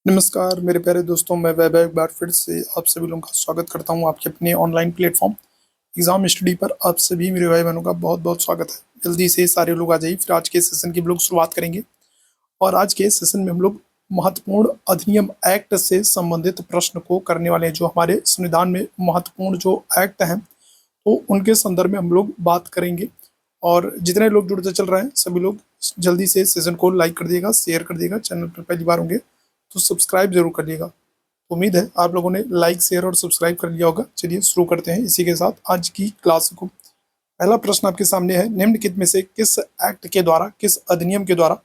नमस्कार मेरे प्यारे दोस्तों, मैं वैभव एक बार फिर से आप सभी लोगों का स्वागत करता हूं आपके अपने ऑनलाइन प्लेटफॉर्म एग्जाम स्टडी पर। आप सभी मेरे भाई बहनों का बहुत बहुत स्वागत है। जल्दी से सारे लोग आ जाइए, फिर आज के सेशन की हम लोग शुरुआत करेंगे। और आज के सेशन में हम लोग महत्वपूर्ण अधिनियम एक्ट से संबंधित प्रश्न को करने वाले हैं। जो हमारे संविधान में महत्वपूर्ण जो एक्ट हैं तो उनके संदर्भ में हम लोग बात करेंगे। और जितने लोग जुड़ते चल रहे हैं सभी लोग जल्दी से सेशन को लाइक कर दिएगा, शेयर कर दिएगा। चैनल पर पहली बार होंगे तो सब्सक्राइब जरूर कर लिएगा। उम्मीद है आप लोगों ने लाइक, शेयर और सब्सक्राइब कर लिया होगा। चलिए शुरू करते हैं इसी के साथ आज की क्लास को। पहला प्रश्न आपके सामने है, निम्नलिखित में से किस एक्ट के द्वारा, किस अधिनियम के द्वारा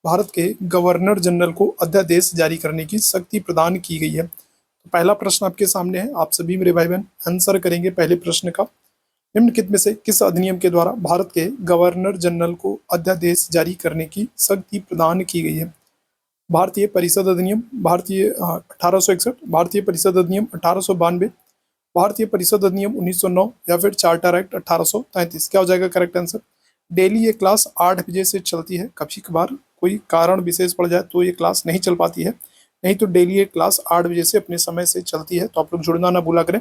भारत के गवर्नर जनरल को अध्यादेश जारी करने की शक्ति प्रदान की गई है। तो पहला प्रश्न आपके सामने है, आप सभी मेरे भाई बहन आंसर करेंगे पहले प्रश्न का। निम्नलिखित में से किस अधिनियम के द्वारा भारत के गवर्नर जनरल को अध्यादेश जारी करने की शक्ति प्रदान की गई है? भारतीय परिषद अधिनियम, भारतीय 1861, भारतीय परिषद अधिनियम 1892, भारतीय परिषद अधिनियम 1909 या फिर चार्टर एक्ट 1833। क्या हो जाएगा करेक्ट आंसर? डेली ये क्लास 8 बजे से चलती है। कभी कभार कोई कारण विशेष पड़ जाए तो ये क्लास नहीं चल पाती है, नहीं तो डेली ये क्लास 8 बजे से अपने समय से चलती है। तो आप लोग जुड़ना ना भूला करें।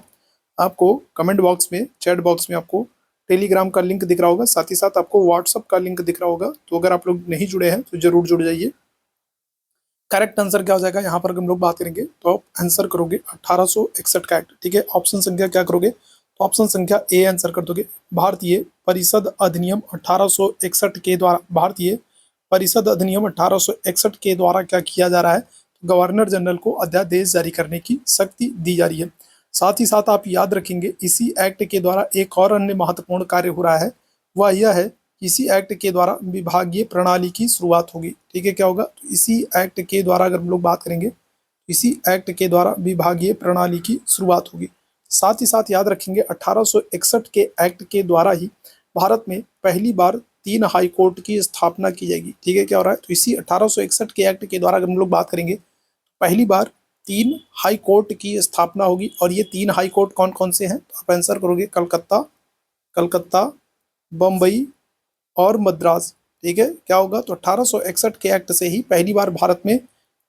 आपको कमेंट बॉक्स में, चैट बॉक्स में आपको टेलीग्राम का लिंक दिख रहा होगा, साथ ही साथ आपको व्हाट्सअप का लिंक दिख रहा होगा। तो अगर आप लोग नहीं जुड़े हैं तो जरूर जुड़ जाइए। करेक्ट आंसर क्या हो जाएगा यहाँ पर हम लोग बात करेंगे तो आप आंसर करोगे 1861 का एक्ट। ठीक है, ऑप्शन संख्या क्या करोगे? तो ऑप्शन संख्या ए आंसर कर दोगे। भारतीय परिषद अधिनियम 1861 के द्वारा, भारतीय परिषद अधिनियम 1861 के द्वारा क्या किया जा रहा है? गवर्नर जनरल को अध्यादेश जारी करने की शक्ति दी जा रही है। साथ ही साथ आप याद रखेंगे इसी एक्ट के द्वारा एक और अन्य महत्वपूर्ण कार्य हो रहा है, वह यह है इसी एक्ट के द्वारा विभागीय प्रणाली की शुरुआत होगी। ठीक है, क्या होगा? तो इसी एक्ट के द्वारा अगर हम लोग बात करेंगे, इसी एक्ट के द्वारा विभागीय प्रणाली की शुरुआत होगी। साथ ही साथ याद रखेंगे 1861 के एक्ट के द्वारा ही भारत में पहली बार 3 हाई कोर्ट की स्थापना की जाएगी। ठीक है, क्या हो रहा है? तो इसी 1861 के एक्ट के द्वारा अगर हम लोग बात करेंगे, पहली बार 3 हाई कोर्ट की स्थापना होगी। और ये 3 हाई कोर्ट कौन कौन से हैं? तो आप आंसर करोगे कलकत्ता, कलकत्ता, बम्बई और मद्रास। ठीक है, क्या होगा? तो 1861 के एक्ट से ही पहली बार भारत में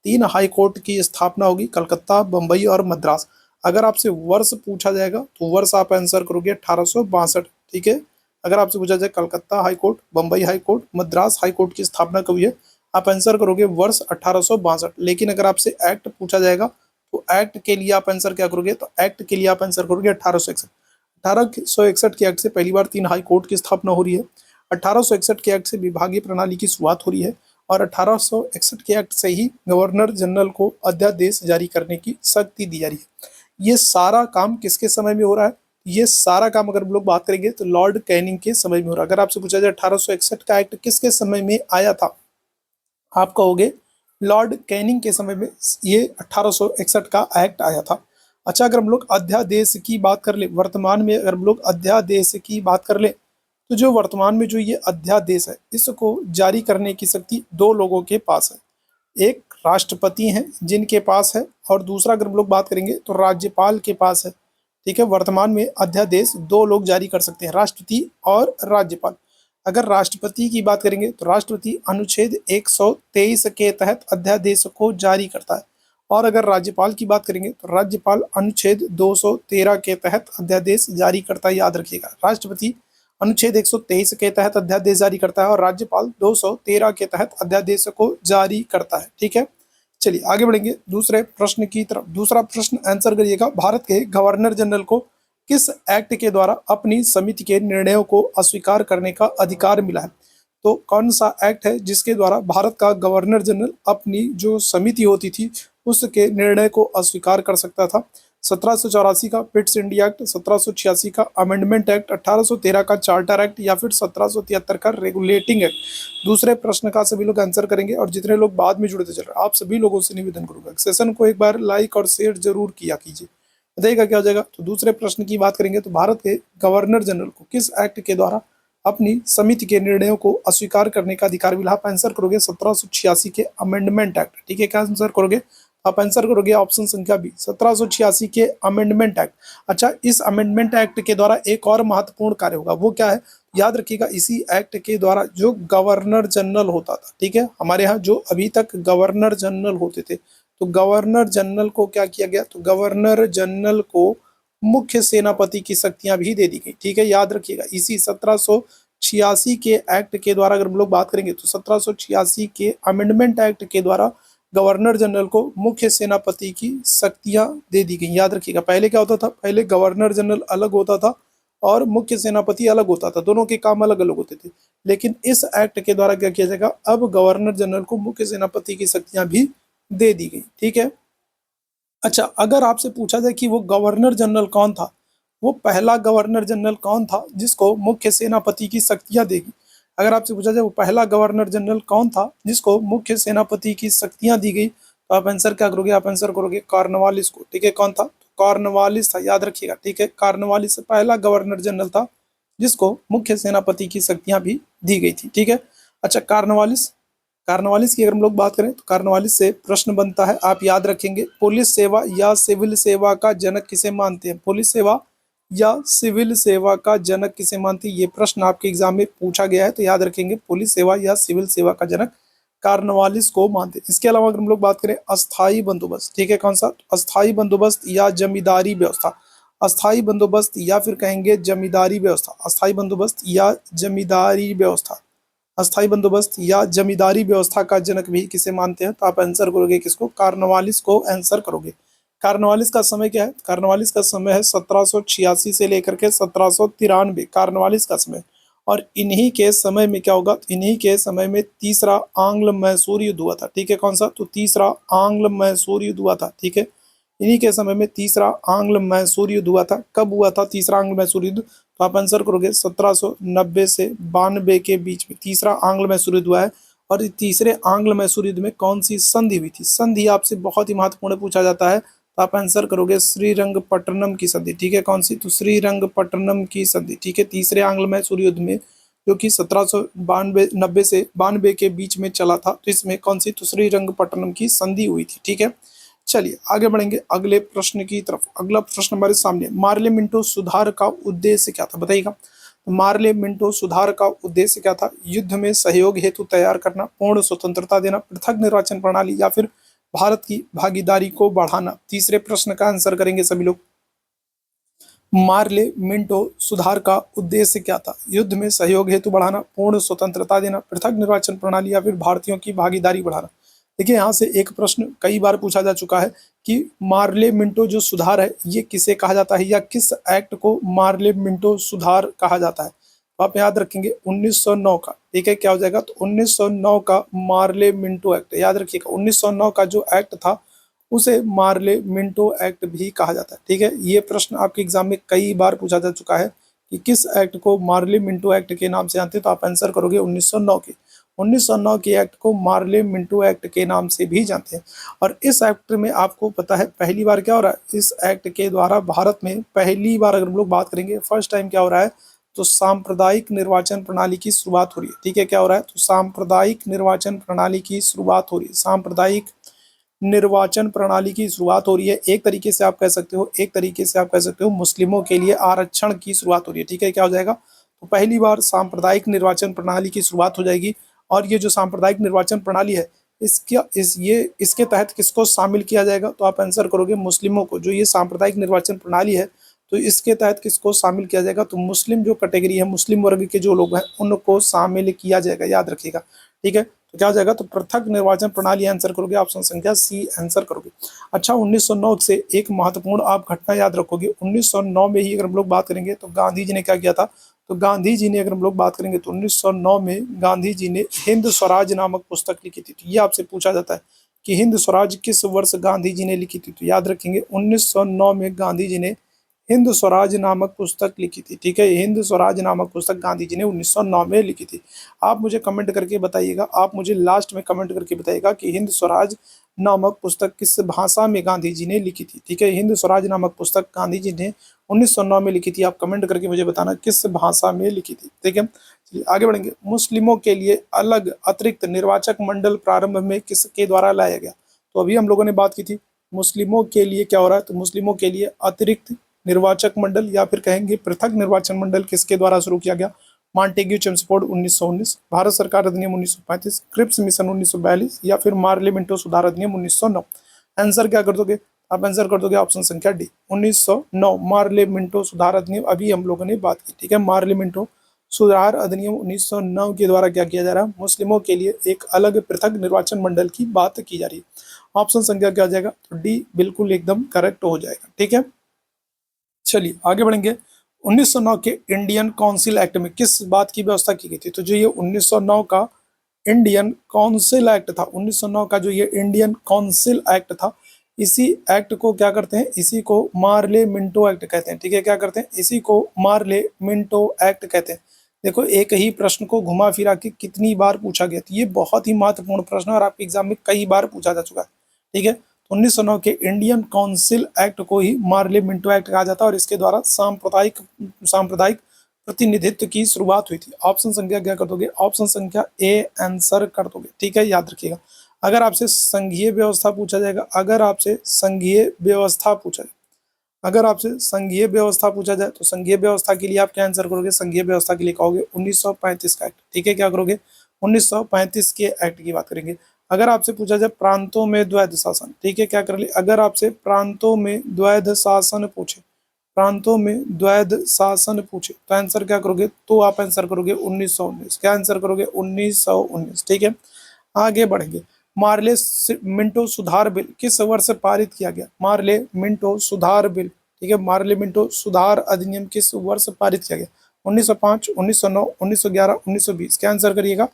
3 हाई कोर्ट की स्थापना होगी, कलकत्ता, बम्बई और मद्रास। अगर आपसे वर्ष पूछा जाएगा तो वर्ष आप आंसर करोगे 1862। ठीक है, अगर आपसे पूछा जाए Calcutta high court, Bombay high court, Madras high court की स्थापना कब हुई है, आप आंसर करोगे वर्ष 1862। लेकिन अगर आपसे एक्ट पूछा जाएगा तो एक्ट के लिए आप आंसर क्या करोगे? तो एक्ट के लिए आप आंसर करोगे 1861। 1861 के एक्ट से पहली बार 3 हाई कोर्ट की स्थापना हो रही है। 1861 के एक्ट से विभागीय प्रणाली की शुरुआत हो रही है। और 1861 के एक्ट से ही गवर्नर जनरल को अध्यादेश जारी करने की शक्ति दी जा रही है। ये सारा काम किसके समय में हो रहा है? ये सारा काम अगर हम लोग बात करेंगे तो लॉर्ड कैनिंग के समय में हो रहा है। अगर आपसे पूछा जाए 1861 का एक्ट किसके समय में आया था, आप कहोगे लॉर्ड कैनिंग के समय में ये 1861 का एक्ट आया था। अच्छा, अगर हम लोग अध्यादेश की बात कर ले, वर्तमान में अगर हम लोग अध्यादेश की बात कर ले, तो जो वर्तमान में जो ये अध्यादेश है इसको जारी करने की शक्ति 2 लोगों के पास है। एक राष्ट्रपति हैं जिनके पास है, और दूसरा अगर हम लोग बात करेंगे तो राज्यपाल के पास है। ठीक है, वर्तमान में अध्यादेश 2 लोग जारी कर सकते हैं, राष्ट्रपति और राज्यपाल। अगर राष्ट्रपति की बात करेंगे तो राष्ट्रपति अनुच्छेद 123 के तहत अध्यादेश को जारी करता है। और अगर राज्यपाल की बात करेंगे तो राज्यपाल अनुच्छेद 213 के तहत अध्यादेश जारी करता है। याद रखिएगा, राष्ट्रपति अनुच्छेद 123 के तहत अध्यादेश जारी करता है और राज्यपाल 213 के तहत अध्यादेश को जारी करता है। ठीक है, चलिए आगे बढ़ेंगे दूसरे प्रश्न की तरफ। दूसरा प्रश्न आंसर करिएगा, भारत के गवर्नर जनरल को किस एक्ट के द्वारा अपनी समिति के निर्णयों को अस्वीकार करने का अधिकार मिला है? तो कौन सा एक्ट है जिसके द्वारा भारत का गवर्नर जनरल अपनी जो समिति होती थी उसके निर्णय को अस्वीकार कर सकता था? 1784 का पिट्स इंडिया एक्ट, 1786 का अमेंडमेंट एक्ट, 1813 का चार्टर एक्ट या फिर 1773 का रेगुलेटिंग एक्ट। दूसरे प्रश्न का सभी लोग आंसर करेंगे और जितने लोग बाद में जुड़ते चल रहे हैं आप सभी लोगों से निवेदन करूंगा सेशन को एक बार लाइक और शेयर जरूर किया कीजिए। बताइएगा क्या हो जाएगा। तो दूसरे प्रश्न की बात करेंगे तो भारत के गवर्नर जनरल को किस एक्ट के द्वारा अपनी समिति के निर्णयों को अस्वीकार करने का अधिकार मिला? आप आंसर करोगे 1786 के अमेंडमेंट एक्ट। ठीक है, क्या आंसर करोगे? आप आंसर करोगे ऑप्शन संख्या बी, 1786 के अमेंडमेंट एक्ट। अच्छा, इस अमेंडमेंट एक्ट के द्वारा एक और महत्वपूर्ण कार्य होगा, वो क्या है? याद रखिएगा, इसी एक्ट के द्वारा जो गवर्नर जनरल होता था, ठीक है, हमारे यहाँ जो अभी तक गवर्नर जनरल होते थे, तो गवर्नर जनरल को क्या किया गया, तो गवर्नर जनरल को मुख्य सेनापति की शक्तियां भी दे दी गई। ठीक है, याद रखिएगा इसी 1786 के एक्ट के द्वारा अगर हम लोग बात करेंगे तो 1786 के अमेंडमेंट एक्ट के द्वारा गवर्नर जनरल को मुख्य सेनापति की शक्तियां दे दी गई। याद रखिएगा पहले क्या होता था, पहले गवर्नर जनरल अलग होता था और मुख्य सेनापति अलग होता था, दोनों के काम अलग अलग होते थे। लेकिन इस एक्ट के द्वारा क्या किया जाएगा, अब गवर्नर जनरल को मुख्य सेनापति की शक्तियां भी दे दी गई। ठीक है, अच्छा अगर आपसे पूछा जाए कि वो गवर्नर जनरल कौन था, वो पहला गवर्नर जनरल कौन था जिसको मुख्य सेनापति की शक्तियां देगी, अगर आपसे पूछा जाए वो पहला गवर्नर जनरल कौन था जिसको मुख्य सेनापति की शक्तियां दी गई, तो आप आंसर क्या करोगे, आप आंसर करोगे कॉर्नवालिस को। ठीक है, कौन था, कॉर्नवालिस था, याद रखिएगा। ठीक है, कॉर्नवालिस पहला गवर्नर जनरल था जिसको मुख्य सेनापति की शक्तियां भी दी गई थी। ठीक है, अच्छा कॉर्नवालिस, कॉर्नवालिस की अगर हम लोग बात करें तो कॉर्नवालिस से प्रश्न बनता है, आप याद रखेंगे पुलिस सेवा या सिविल सेवा का जनक किसे मानते हैं, पुलिस सेवा या सिविल सेवा का जनक किसे मानते हैं, ये प्रश्न आपके एग्जाम में पूछा गया है, तो याद रखेंगे पुलिस सेवा या सिविल सेवा का जनक कॉर्नवालिस को मानते हैं। इसके अलावा अगर हम लोग बात करें अस्थाई बंदोबस्त, ठीक है कौन सा, अस्थाई बंदोबस्त या जमींदारी व्यवस्था, अस्थाई बंदोबस्त या फिर कहेंगे जमींदारी व्यवस्था, अस्थाई बंदोबस्त या जमींदारी व्यवस्था, अस्थाई बंदोबस्त या जमींदारी व्यवस्था का जनक भी किसे मानते हैं, तो आप आंसर करोगे किसको, कॉर्नवालिस को आंसर करोगे। कॉर्नवालिस का समय क्या है, कॉर्नवालिस का समय है 1786 से लेकर के 1793, कॉर्नवालिस का समय। और इन्हीं के समय में क्या होगा, तो इन्हीं के समय में तीसरा आंग्ल मैसूर युद्ध हुआ था। ठीक है, कौन सा, तो तीसरा आंग्ल मैसूर युद्ध हुआ था। ठीक है, इन्हीं के समय में तीसरा आंग्ल मैसूर युद्ध हुआ था। कब हुआ था तीसरा आंग्ल मैसूर युद्ध, तो आप आंसर करोगे 1790 से 92 के बीच में तीसरा आंग्ल मैसूर युद्ध हुआ है। और तीसरे आंग्ल मैसूर युद्ध में कौन सी संधि हुई थी, संधि आपसे बहुत ही महत्वपूर्ण पूछा जाता है, तो आप आंसर करोगे श्रीरंगपट्टनम की संधि। ठीक है, कौन सी, तो श्रीरंगपट्टनम की संधि। ठीक है, तीसरे आंग्ल मैसूर युद्ध में जो कि 1792 से 92 के बीच में चला था, तो इसमें कौन सी, तो श्रीरंगपट्टनम की संधि हुई थी। ठीक है, चलिए आगे बढ़ेंगे अगले प्रश्न की तरफ। अगला प्रश्न हमारे सामने, मार्ले मिंटो सुधार का उद्देश्य क्या था, बताइएगा। मार्ले मिंटो सुधार का उद्देश्य क्या था, युद्ध में सहयोग हेतु तैयार करना, पूर्ण स्वतंत्रता देना, पृथक निर्वाचन प्रणाली या फिर भारत की भागीदारी को बढ़ाना। तीसरे प्रश्न का आंसर करेंगे सभी लोग। मार्ले मिंटो सुधार का उद्देश्य क्या था, युद्ध में सहयोग हेतु बढ़ाना, पूर्ण स्वतंत्रता देना, पृथक निर्वाचन प्रणाली या फिर भारतीयों की भागीदारी बढ़ाना। देखिए यहाँ से एक प्रश्न कई बार पूछा जा चुका है कि मार्ले मिंटो जो सुधार है ये किसे कहा जाता है या किस एक्ट को मार्ले मिंटो सुधार कहा जाता है, तो आप याद रखेंगे 1909 का। ठीक है, क्या हो जाएगा, तो 1909 का मार्ले मिंटो एक्ट, याद रखिएगा 1909 का जो एक्ट था उसे मार्ले मिंटो एक्ट भी कहा जाता है। ठीक है, ये प्रश्न आपके एग्जाम में कई बार पूछा जा चुका है कि किस एक्ट को मार्ले मिंटो एक्ट के नाम से जानते हैं, तो आप आंसर करोगे 1909 के। 1909 के एक्ट को मार्ले मिंटो एक्ट के नाम से भी जानते हैं। और इस एक्ट में आपको पता है पहली बार क्या हो रहा है, इस एक्ट के द्वारा भारत में पहली बार अगर हम लोग बात करेंगे फर्स्ट टाइम क्या हो रहा है, तो सांप्रदायिक निर्वाचन प्रणाली की शुरुआत हो रही है। ठीक है, क्या हो रहा है, तो सांप्रदायिक निर्वाचन प्रणाली की शुरुआत हो रही है, सांप्रदायिक निर्वाचन प्रणाली की शुरुआत हो रही है। एक तरीके से आप कह सकते हो, एक तरीके से आप कह सकते हो मुस्लिमों के लिए आरक्षण की शुरुआत हो रही है। ठीक है, क्या हो जाएगा, तो पहली बार सांप्रदायिक निर्वाचन प्रणाली की शुरुआत हो जाएगी। और ये जो सांप्रदायिक निर्वाचन प्रणाली है इसके तहत किसको शामिल किया जाएगा, तो आप आंसर करोगे मुस्लिमों को। जो ये सांप्रदायिक निर्वाचन प्रणाली है तो इसके तहत किसको शामिल किया जाएगा, तो मुस्लिम जो कैटेगरी है, मुस्लिम वर्ग के जो लोग हैं उनको शामिल किया जाएगा, याद रखिएगा। ठीक है, तो क्या हो जाएगा, तो पृथक निर्वाचन प्रणाली आंसर करोगे, ऑप्शन संख्या सी आंसर करोगे। अच्छा 1909 से एक महत्वपूर्ण आप घटना याद रखोगे, 1909 में ही अगर हम लोग बात करेंगे तो गांधी जी ने क्या किया था, तो गांधी जी ने अगर हम लोग बात करेंगे तो 1909 में गांधी जी ने हिंद स्वराज नामक पुस्तक लिखी थी। तो ये आपसे पूछा जाता है कि हिंद स्वराज किस वर्ष गांधी जी ने लिखी थी, तो याद रखेंगे 1909 में गांधी जी ने हिंद स्वराज नामक पुस्तक लिखी थी। ठीक है, हिंद स्वराज नामक पुस्तक गांधी जी ने 1909 में लिखी थी। आप मुझे कमेंट करके बताइएगा, आप मुझे लास्ट में कमेंट करके बताइएगा कि हिंद स्वराज नामक पुस्तक किस भाषा में गांधी जी ने लिखी थी। ठीक है, हिंद स्वराज नामक पुस्तक गांधी जी ने 1909 में लिखी थी। आप कमेंट करके मुझे बताना किस भाषा में लिखी थी। ठीक है, चलिए आगे बढ़ेंगे। मुस्लिमों के लिए अलग अतिरिक्त निर्वाचक मंडल प्रारंभ में किसके द्वारा लाया गया, तो अभी हम लोगों ने बात की थी मुस्लिमों के लिए क्या हो रहा है, तो मुस्लिमों के लिए अतिरिक्त निर्वाचक मंडल या फिर कहेंगे पृथक निर्वाचन मंडल किसके द्वारा शुरू किया गया, मॉन्टेग्यू चेम्सफोर्ड 1919, भारत सरकार अधिनियम 1935, क्रिप्स मिशन 1942 या फिर मार्ले मिंटो सुधार अधिनियम 1909। आंसर क्या कर दोगे, आप आंसर कर दोगे ऑप्शन संख्या डी 1909 मार्ले मिंटो सुधार अधिनियम, अभी हम लोगों ने बात की, ठीक है। मार्ले मिंटो सुधार अधिनियम 1909 के द्वारा क्या किया जा रहा है, मुस्लिमों के लिए एक अलग पृथक निर्वाचन मंडल की बात की जा रही है। ऑप्शन संख्या क्या हो जाएगा, तो डी बिल्कुल एकदम करेक्ट हो जाएगा, ठीक है। चलिए आगे बढ़ेंगे। 1909 के इंडियन काउंसिल एक्ट में किस बात की व्यवस्था की गई थी, तो जो ये 1909 का इंडियन काउंसिल एक्ट था, 1909 का जो ये इंडियन काउंसिल एक्ट था, इसी एक्ट को क्या करते हैं, इसी को मार्ले मिंटो एक्ट कहते हैं, ठीक है। क्या करते हैं, इसी को मार्ले मिंटो एक्ट कहते हैं। देखो एक ही प्रश्न को घुमा फिरा के कितनी बार पूछा गया, तो ये बहुत ही महत्वपूर्ण प्रश्न है और आपके एग्जाम में कई बार पूछा जा चुका है, ठीक है। 1909 के इंडियन काउंसिल एक्ट को ही मार्ले मिंटो एक्ट कहा जाता है और इसके द्वारा सांप्रदायिक प्रतिनिधित्व की शुरुआत हुई थी। ऑप्शन संख्या क्या कर दोगे, ऑप्शन संख्या ए आंसर कर दोगे, ठीक है। याद रखिएगा, अगर आपसे संघीय व्यवस्था पूछा जाएगा, अगर आपसे संघीय व्यवस्था पूछा जाए, अगर आपसे संघीय व्यवस्था पूछा जाए तो संघीय व्यवस्था के लिए आप क्या आंसर करोगे, संघीय व्यवस्था के लिए कहोगे 1935 का एक्ट, ठीक है। क्या करोगे, 1935 के एक्ट की बात करेंगे। अगर आपसे पूछा जाए प्रांतों में द्वैध शासन, ठीक है, क्या कर ले, अगर आपसे प्रांतों में द्वैध शासन पूछे, प्रांतों में द्वैध शासन पूछे तो आंसर क्या करोगे, तो आप आंसर करोगे 1919, क्या आंसर करोगे 1919, ठीक है। आगे बढ़ेंगे। मार्ले मिंटो सुधार बिल किस वर्ष पारित किया गया, मार्ले मिंटो सुधार बिल, ठीक है। मार्ले मिंटो सुधार अधिनियम किस वर्ष पारित किया गया, 1905, 1909, 1911, 1920, क्या आंसर करिएगा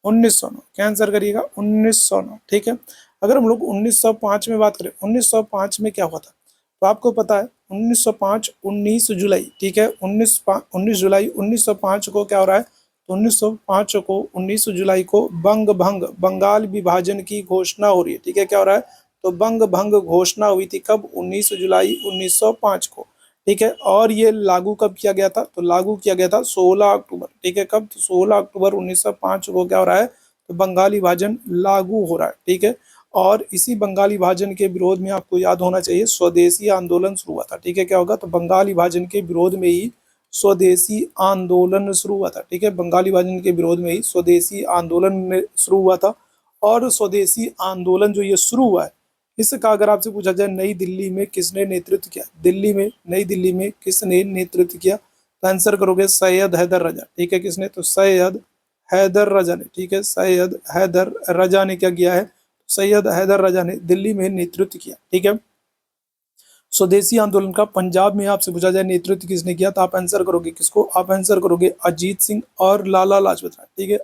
1909, क्या आंसर करिएगा 1909, ठीक है। अगर हम लोग 1905 में बात करें, 1905 में क्या हुआ था, तो आपको पता है 1905 19 जुलाई, ठीक है, 19 जुलाई 1905 को क्या हो रहा है, तो 1905 को 19 जुलाई को बंग भंग बंगाल विभाजन की घोषणा हो रही है, ठीक है। क्या हो रहा है, तो बंग भंग घोषणा हुई थी कब, 19 जुलाई 1905 को, ठीक है। और ये लागू कब किया गया था, तो लागू किया गया था 16 अक्टूबर, ठीक है। कब, तो 16 अक्टूबर 1905 को क्या हो रहा है, तो बंगाल विभाजन लागू हो रहा है, ठीक है। और इसी बंगाल विभाजन के विरोध में आपको याद होना चाहिए स्वदेशी आंदोलन शुरू हुआ था, ठीक है। क्या होगा, तो बंगाल विभाजन के विरोध में ही स्वदेशी आंदोलन शुरू हुआ था, ठीक है। बंगाल विभाजन के विरोध में ही स्वदेशी आंदोलन शुरू हुआ था। और स्वदेशी आंदोलन जो ये शुरू हुआ है, इसका अगर आपसे पूछा जाए नई दिल्ली में किसने नेतृत्व किया, दिल्ली में, नई दिल्ली में किसने नेतृत्व किया, तो आंसर करोगे सैयद हैदर रजा, ठीक है। किसने, तो सैयद हैदर रजा ने, ठीक है। सैयद हैदर रजा ने क्या किया है, सैयद हैदर रजा ने दिल्ली में नेतृत्व किया, ठीक है। स्वदेशी आंदोलन का पंजाब में आपसे पूछा जाए नेतृत्व किसने किया, तो आप आंसर करोगे किसको, आप आंसर करोगे अजीत सिंह और लाला लाजपत राय, ठीक है।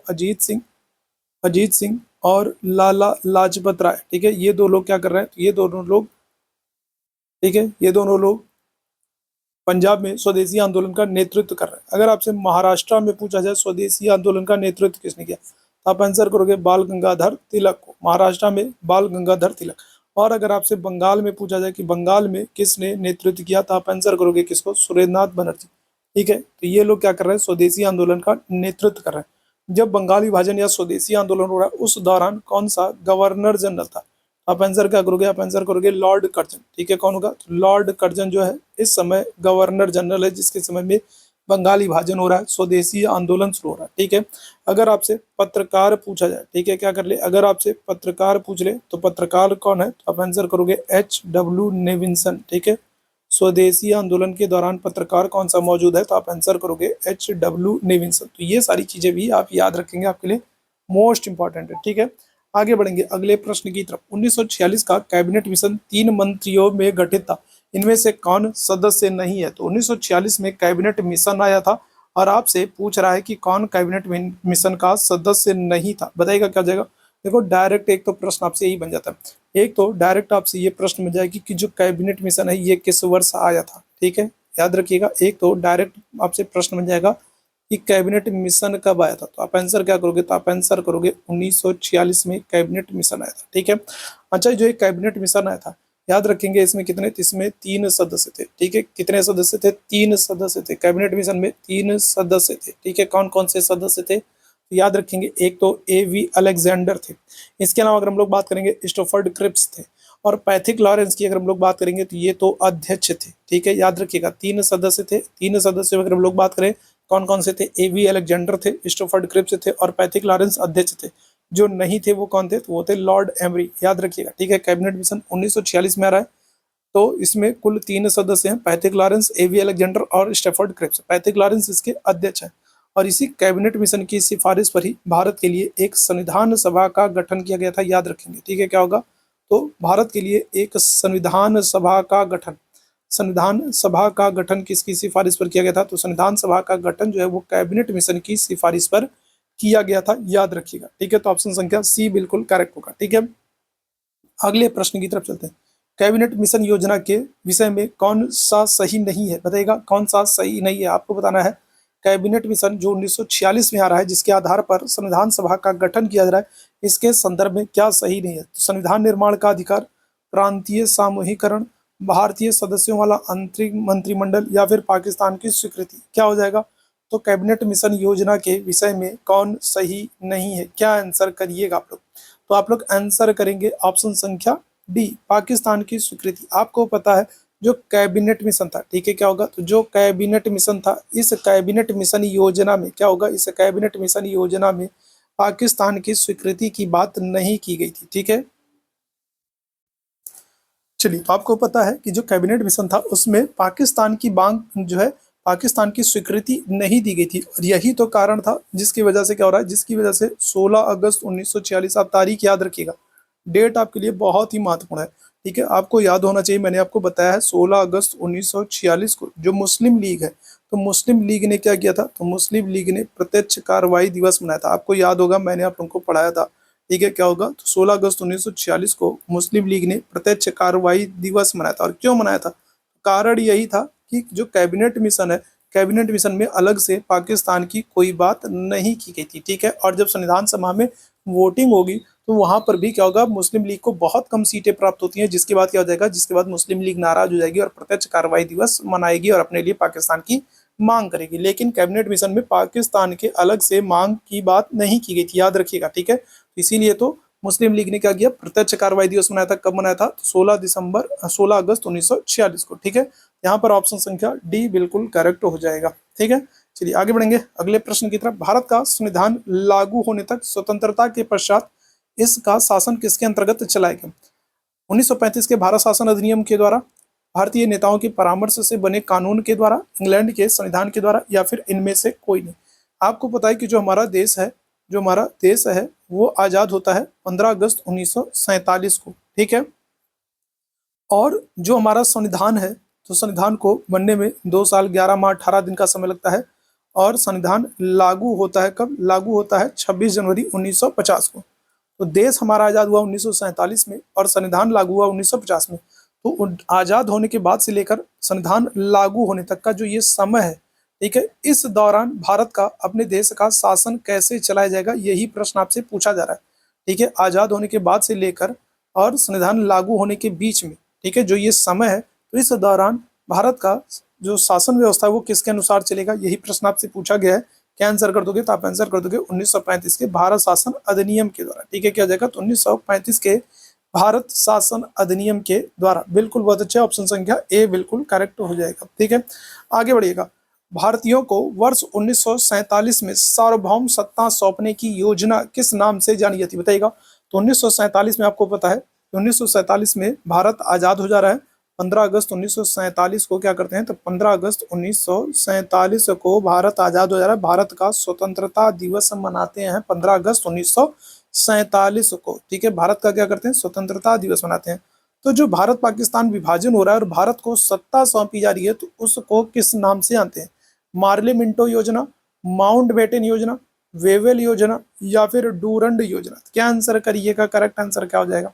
अजीत सिंह और लाला लाजपत राय, ठीक है। ये दो लोग क्या कर रहे हैं, तो ये दोनों लोग, ठीक है, ये दोनों लोग पंजाब में स्वदेशी आंदोलन का नेतृत्व कर रहे हैं। अगर आपसे महाराष्ट्र में पूछा जाए स्वदेशी आंदोलन का नेतृत्व किसने किया, तो आप आंसर करोगे बाल गंगाधर तिलक को, महाराष्ट्र में बाल गंगाधर तिलक। और अगर आपसे बंगाल में पूछा जाए कि बंगाल में किसने नेतृत्व किया, तो आप आंसर करोगे किसको, सुरेंद्रनाथ बनर्जी, ठीक है। तो ये लोग क्या कर रहे हैं, स्वदेशी आंदोलन का नेतृत्व कर रहे हैं। जब बंगाल विभाजन या स्वदेशी आंदोलन हो रहा है उस दौरान कौन सा गवर्नर जनरल था, आप आंसर क्या करोगे, आप आंसर करोगे लॉर्ड कर्जन, ठीक है। कौन होगा, तो लॉर्ड कर्जन जो है इस समय गवर्नर जनरल है, जिसके समय में बंगाल विभाजन हो रहा है, स्वदेशी आंदोलन शुरू हो रहा है, ठीक है। अगर आपसे पत्रकार पूछा जाए, ठीक है, क्या कर ले, अगर आपसे पत्रकार पूछ ले तो पत्रकार कौन है, तो आप आंसर करोगे H.W. नेविंसन, ठीक है। स्वदेशी आंदोलन के दौरान पत्रकार कौन सा मौजूद है, तो आप आंसर करोगे H.W. नेविंसन। तो ये सारी चीजें भी आप याद रखेंगे, आपके लिए मोस्ट इंपॉर्टेंट है, ठीक है। आगे बढ़ेंगे अगले प्रश्न की तरफ। 1946 का कैबिनेट मिशन 3 मंत्रियों में गठित था, इनमें से कौन सदस्य नहीं है, तो 1946 में कैबिनेट मिशन आया था और आपसे पूछ रहा है कि कौन कैबिनेट मिशन का सदस्य नहीं था, बताइएगा क्या जाएगा। देखो डायरेक्ट एक तो प्रश्न आपसे यही बन जाता है, एक तो डायरेक्ट आपसे ये प्रश्न बन जाएगी कि जो कैबिनेट मिशन है ये किस वर्ष आया था, ठीक है, याद रखिएगा। एक तो डायरेक्ट आपसे प्रश्न बन जाएगा कि कैबिनेट मिशन कब आया था, तो आप आंसर क्या करोगे, तो आप आंसर करोगे 1946 में कैबिनेट मिशन आया था, ठीक है। अच्छा, जो एक कैबिनेट मिशन आया था याद रखेंगे इसमें कितने, इसमें 3 सदस्य थे, ठीक है। कितने सदस्य थे, 3 सदस्य थे कैबिनेट मिशन में, 3 सदस्य थे, ठीक है। कौन कौन से सदस्य थे, तो याद रखेंगे एक तो A.V. अलेक्जेंडर थे, इसके अलावा अगर हम लोग बात करेंगे स्टोफर्ड क्रिप्स थे, और पैथिक लॉरेंस की अगर हम लोग बात करेंगे तो ये तो अध्यक्ष थे, ठीक है। याद रखिएगा 3 सदस्य थे, 3 सदस्यों अगर हम लोग बात करें कौन कौन से थे, A.V. अलेक्जेंडर थे, स्टोफर्ड क्रिप्स थे और पैथिक लॉरेंस अध्यक्ष थे। जो नहीं थे वो कौन थे, तो वो थे लॉर्ड एमरी, याद रखिएगा, ठीक है। कैबिनेट मिशन 1946 में आ रहा है। तो इसमें कुल 3 सदस्य हैं, पैथिक लॉरेंस, एवी अलेक्जेंडर और स्टेफर्ड क्रिप्स। पैथिक लॉरेंस इसके अध्यक्ष हैं और इसी कैबिनेट मिशन की सिफारिश पर ही भारत के लिए एक संविधान सभा का गठन किया गया था, याद रखेंगे, ठीक है। क्या होगा, तो भारत के लिए एक संविधान सभा का गठन, संविधान सभा का गठन किसकी सिफारिश पर किया गया था, तो संविधान सभा का गठन जो है वो कैबिनेट मिशन की सिफारिश पर किया गया था, याद रखिएगा, ठीक है। तो ऑप्शन संख्या सी बिल्कुल करेक्ट होगा, ठीक है। अगले प्रश्न की तरफ चलते हैं। कैबिनेट मिशन योजना के विषय में कौन सा सही नहीं है, बताइएगा कौन सा सही नहीं है, आपको बताना है। कैबिनेट मिशन जो 1946 में आ रहा है, जिसके आधार पर संविधान सभा का गठन किया जा रहा है, इसके संदर्भ में क्या सही नहीं है, तो संविधान निर्माण का अधिकार, प्रांतीय सामूहिकरण, भारतीय सदस्यों वाला अंतरिम मंत्रिमंडल या फिर पाकिस्तान की स्वीकृति, क्या हो जाएगा। तो कैबिनेट मिशन योजना के विषय में कौन सही नहीं है, क्या आंसर करिएगा आप लोग, तो आप लोग आंसर करेंगे ऑप्शन संख्या डी, पाकिस्तान की स्वीकृति। आपको पता है जो कैबिनेट मिशन था, ठीक है, क्या होगा, तो जो कैबिनेट मिशन था, इस कैबिनेट मिशन योजना में क्या होगा, इस कैबिनेट मिशन योजना में पाकिस्तान की स्वीकृति की बात नहीं की गई थी, ठीक है। चलिए, तो आपको पता है कि जो कैबिनेट मिशन था उसमें पाकिस्तान की मांग जो है, पाकिस्तान की स्वीकृति नहीं दी गई थी और यही तो कारण था जिसकी वजह से क्या हो रहा है, जिसकी वजह से 16 अगस्त 1946, आप तारीख याद रखिएगा, डेट आपके लिए बहुत ही महत्वपूर्ण है, ठीक है, आपको याद होना चाहिए। मैंने आपको बताया है 16 अगस्त 1946 को जो मुस्लिम लीग है, तो मुस्लिम लीग ने क्या किया था, तो मुस्लिम लीग ने प्रत्यक्ष कार्रवाई दिवस मनाया था, आपको याद होगा, मैंने आप लोगों को पढ़ाया था, ठीक है। क्या होगा, तो 16 अगस्त 1946 को मुस्लिम लीग ने प्रत्यक्ष कार्रवाई दिवस मनाया था और क्यों मनाया था, कारण यही था कि जो कैबिनेट मिशन है, कैबिनेट मिशन में अलग से पाकिस्तान की कोई बात नहीं की गई थी, ठीक है। और जब संविधान सभा में वोटिंग होगी तो वहां पर भी क्या होगा, मुस्लिम लीग को बहुत कम सीटें प्राप्त होती हैं, जिसके बाद क्या हो जाएगा, जिसके बाद मुस्लिम लीग नाराज हो जाएगी और प्रत्यक्ष कार्रवाई दिवस मनाएगी और अपने लिए पाकिस्तान की मांग करेगी। लेकिन कैबिनेट मिशन में पाकिस्तान के अलग से मांग की बात नहीं की गई थी, याद रखिएगा, ठीक है। इसीलिए तो मुस्लिम लीग ने क्या किया, प्रत्यक्ष कार्रवाई दिवस मनाया था, कब मनाया था, तो 16 अगस्त 1946 को, ठीक है। यहाँ पर ऑप्शन संख्या डी बिल्कुल करेक्ट हो जाएगा, ठीक है। चलिए आगे बढ़ेंगे अगले प्रश्न की तरफ। भारत का संविधान लागू होने तक स्वतंत्रता के पश्चात इसका शासन किसके अंतर्गत चलाया गया, 1935 के भारत शासन अधिनियम के द्वारा, भारतीय नेताओं के परामर्श से बने कानून के द्वारा, इंग्लैंड के संविधान के द्वारा, या फिर इनमें से कोई नहीं। आपको पता है कि जो हमारा देश है, जो हमारा देश है वो आज़ाद होता है 15 अगस्त 1947 को, ठीक है। और जो हमारा संविधान है, तो संविधान को बनने में 2 साल 11 माह 18 दिन का समय लगता है और संविधान लागू होता है कब, लागू होता है 26 जनवरी 1950 को। तो देश हमारा आज़ाद हुआ 1947 में और संविधान लागू हुआ 1950 में। तो आज़ाद होने के बाद से लेकर संविधान लागू होने तक का जो ये समय है, ठीक है, इस दौरान भारत का, अपने देश का शासन कैसे चलाया जाएगा, यही प्रश्न आपसे पूछा जा रहा है, ठीक है। आज़ाद होने के बाद से लेकर और संविधान लागू होने के बीच में, ठीक है, जो ये समय है, तो इस दौरान भारत का जो शासन व्यवस्था है वो किसके अनुसार चलेगा, यही प्रश्न आपसे पूछा गया है। क्या आंसर कर दोगे, तो आप आंसर कर दोगे 1935 के भारत शासन अधिनियम के द्वारा, ठीक है। क्या हो जाएगा, तो 1935 के भारत शासन अधिनियम के द्वारा, बिल्कुल, बहुत अच्छे, ऑप्शन संख्या ए बिल्कुल करेक्ट हो जाएगा, ठीक है। आगे बढ़िएगा। भारतीयों को वर्ष 1947 में सार्वभौम सत्ता सौंपने की योजना किस नाम से जानी जाती है, बताइएगा। तो 1947 में आपको पता है, 1947 में भारत आज़ाद हो जा रहा है। 15 अगस्त 1947 को क्या करते हैं, तो 15 अगस्त 1947 को भारत आज़ाद हो जा रहा है, भारत का स्वतंत्रता दिवस मनाते हैं 15 अगस्त 1947 को, ठीक है। भारत का क्या करते हैं, स्वतंत्रता दिवस मनाते हैं। तो जो भारत पाकिस्तान विभाजन हो रहा है और भारत को सत्ता सौंपी जा रही है, तो उसको किस नाम से जानते हैं, मार्ले मिंटो योजना, माउंटबेटन योजना, वेवेल योजना, या फिर डूरंड योजना। क्या आंसर करिएगा, करेक्ट आंसर क्या हो जाएगा,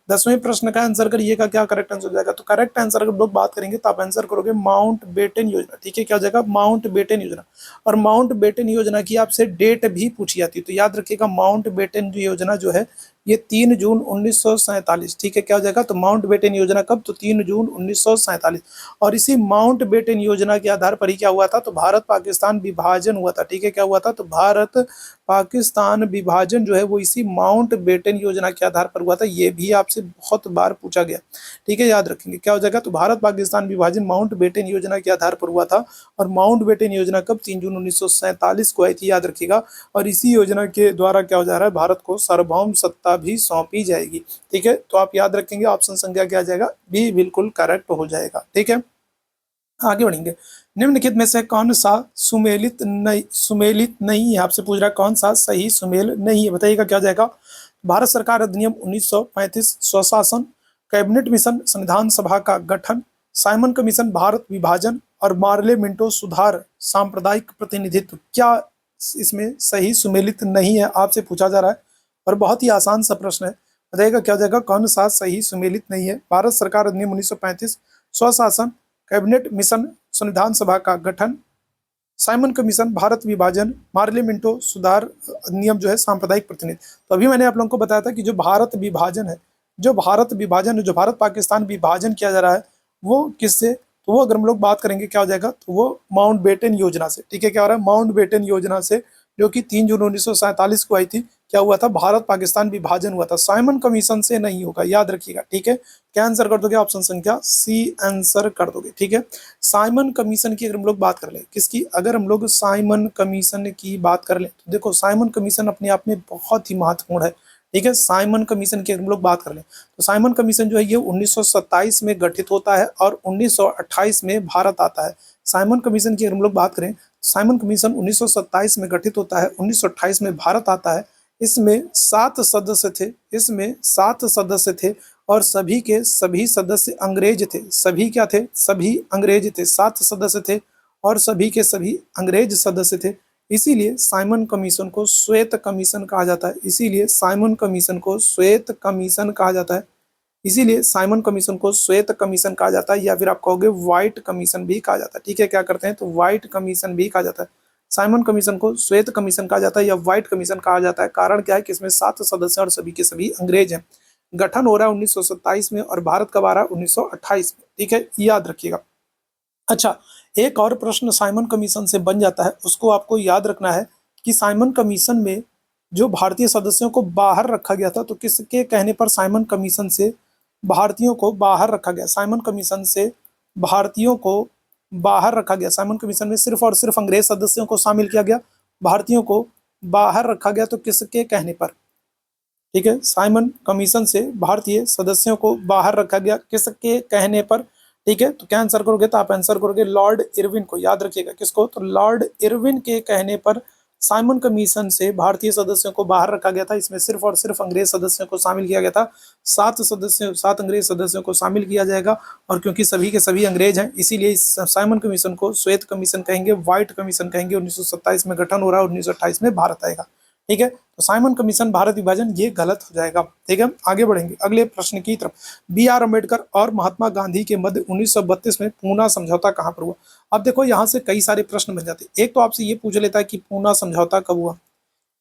10वें प्रश्न का आंसर करिएगा, क्या करेक्ट आंसर हो जाएगा। तो करेक्ट आंसर अगर लोग बात करेंगे तो आप आंसर करोगे माउंटबेटन योजना, ठीक है। क्या हो जाएगा, माउंटबेटन योजना। और माउंटबेटन योजना की आपसे डेट भी पूछी जाती है, तो याद रखिएगा माउंटबेटन योजना जो है ये 3 जून 1947, ठीक है। क्या हो जाएगा? तो माउंटबेटन योजना कब? तो 3 जून 1947। और इसी माउंटबेटन योजना के आधार पर ही क्या हुआ था? तो भारत पाकिस्तान विभाजन हुआ था, ठीक है। क्या हुआ था? तो भारत पाकिस्तान विभाजन जो है वो इसी माउंटबेटन योजना के आधार पर हुआ था। ये भी आपसे बहुत बार पूछा गया, ठीक है, याद रखेंगे। क्या हो जाएगा? तो भारत पाकिस्तान विभाजन माउंटबेटन योजना के आधार पर हुआ था। और माउंटबेटन योजना कब? 3 जून 1947 को आई थी, याद रखिएगा। और इसी योजना के द्वारा क्या हो जा रहा है? भारत को सार्वभौम सत्ता भी सौंपी जाएगी, ठीक है। तो आप याद रखेंगे, ऑप्शन संख्या क्या आ जाएगा? बी बिल्कुल करेक्ट हो जाएगा, ठीक है। आगे बढ़ेंगे। निम्नलिखित में से कौन सा सुमेलित नहीं है? आपसे पूछ रहा है कौन सा सही सुमेल नहीं है, बताइएगा क्या हो जाएगा? भारत सरकार अधिनियम 1935, स्वशासन, कैबिनेट मिशन, संविधान सभा का गठन, साइमन कमीशन, भारत विभाजन और मार्ले मिंटो सुधार, सांप्रदायिक प्रतिनिधित्व, क्या इसमें सही सुमेलित नहीं है? आपसे पूछा जा रहा है और बहुत ही आसान सा प्रश्न है। बताइएगा क्या हो जाएगा? कौन सा सही सुमेलित नहीं है? भारत सरकार अधिनियम 1935, स्वशासन, कैबिनेट मिशन, संविधान सभा का गठन, साइमन कमीशन, भारत विभाजन, मार्ले मिंटो सुधार नियम जो है, सांप्रदायिक प्रतिनिधित्व। तो अभी मैंने आप लोगों को बताया था कि जो भारत विभाजन है, जो भारत पाकिस्तान विभाजन किया जा रहा है, वो किससे? तो वो अगर हम लोग बात करेंगे क्या हो जाएगा? तो वो माउंटबेटन योजना से, ठीक है। क्या हो रहा है? माउंटबेटन योजना से, जो कि 3 जून 1947 को आई थी। क्या हुआ था? भारत पाकिस्तान विभाजन हुआ था, साइमन कमीशन से नहीं होगा, याद रखिएगा, ठीक है। क्या आंसर कर दोगे? ऑप्शन संख्या सी आंसर कर दोगे, ठीक है। साइमन कमीशन की अगर हम लोग बात कर लें, किसकी? अगर हम लोग साइमन कमीशन की बात कर लें तो देखो, साइमन कमीशन अपने आप में बहुत ही महत्वपूर्ण है, ठीक है। साइमन कमीशन की अगर हम लोग बात कर लें तो साइमन कमीशन जो है ये 1927 में गठित होता है और 1928 में भारत आता है। साइमन कमीशन की अगर हम लोग बात करें, साइमन कमीशन 1927 में गठित होता है, 1928 में भारत आता है। इसमें 7 सदस्य थे, इसमें 7 सदस्य थे और सभी के सभी सदस्य अंग्रेज थे। सभी क्या थे? सभी अंग्रेज थे। 7 सदस्य थे और सभी के सभी अंग्रेज सदस्य थे। इसीलिए साइमन कमीशन को श्वेत कमीशन कहा जाता है। इसीलिए साइमन कमीशन को श्वेत कमीशन कहा जाता है। इसीलिए साइमन कमीशन को श्वेत कमीशन कहा जाता है, या फिर आप कहोगे व्हाइट कमीशन भी कहा जाता है, ठीक है। क्या करते हैं? तो व्हाइट कमीशन भी कहा जाता है। साइमन कमीशन को श्वेत कमीशन कहा जाता है या व्हाइट कमीशन कहा जाता है। कारण क्या है? कि इसमें 7 सदस्य और सभी के सभी अंग्रेज हैं। गठन हो रहा है 1927 में और भारत कब आ रहा है? 1928 में, ठीक है, याद रखिएगा। अच्छा, एक और प्रश्न साइमन कमीशन से बन जाता है, उसको आपको याद रखना है कि साइमन कमीशन में जो भारतीय सदस्यों को बाहर रखा गया था, तो किसके कहने पर साइमन कमीशन से भारतीयों को बाहर रखा गया? साइमन कमीशन से भारतीयों को बाहर रखा गया। साइमन कमीशन में सिर्फ और सिर्फ अंग्रेज सदस्यों को शामिल किया गया, भारतीयों को बाहर रखा गया, तो किसके कहने पर? ठीक है, साइमन कमीशन से भारतीय सदस्यों को बाहर रखा गया, किसके कहने पर? ठीक है, तो क्या आंसर करोगे? तो आप आंसर करोगे लॉर्ड इरविन को, याद रखिएगा। किसको? तो लॉर्ड इरविन के कहने पर साइमन कमीशन से भारतीय सदस्यों को बाहर रखा गया था। इसमें सिर्फ और सिर्फ अंग्रेज सदस्यों को शामिल किया गया था। 7 अंग्रेज सदस्यों को शामिल किया जाएगा और क्योंकि सभी के सभी अंग्रेज हैं, इसीलिए इस साइमन कमीशन को श्वेत कमीशन कहेंगे, व्हाइट कमीशन कहेंगे। 1927 में गठन हो रहा है, 1928 में भारत आएगा, ठीक है। तो साइमन कमीशन, भारत विभाजन, ये गलत हो जाएगा, ठीक है। आगे बढ़ेंगे अगले प्रश्न की तरफ। बी.आर. अम्बेडकर और महात्मा गांधी के मध्य 1932 में पूना समझौता कहां पर हुआ? अब देखो, यहाँ से कई सारे प्रश्न बन जाते हैं। एक तो आपसे ये पूछ लेता है कि पूना समझौता कब हुआ।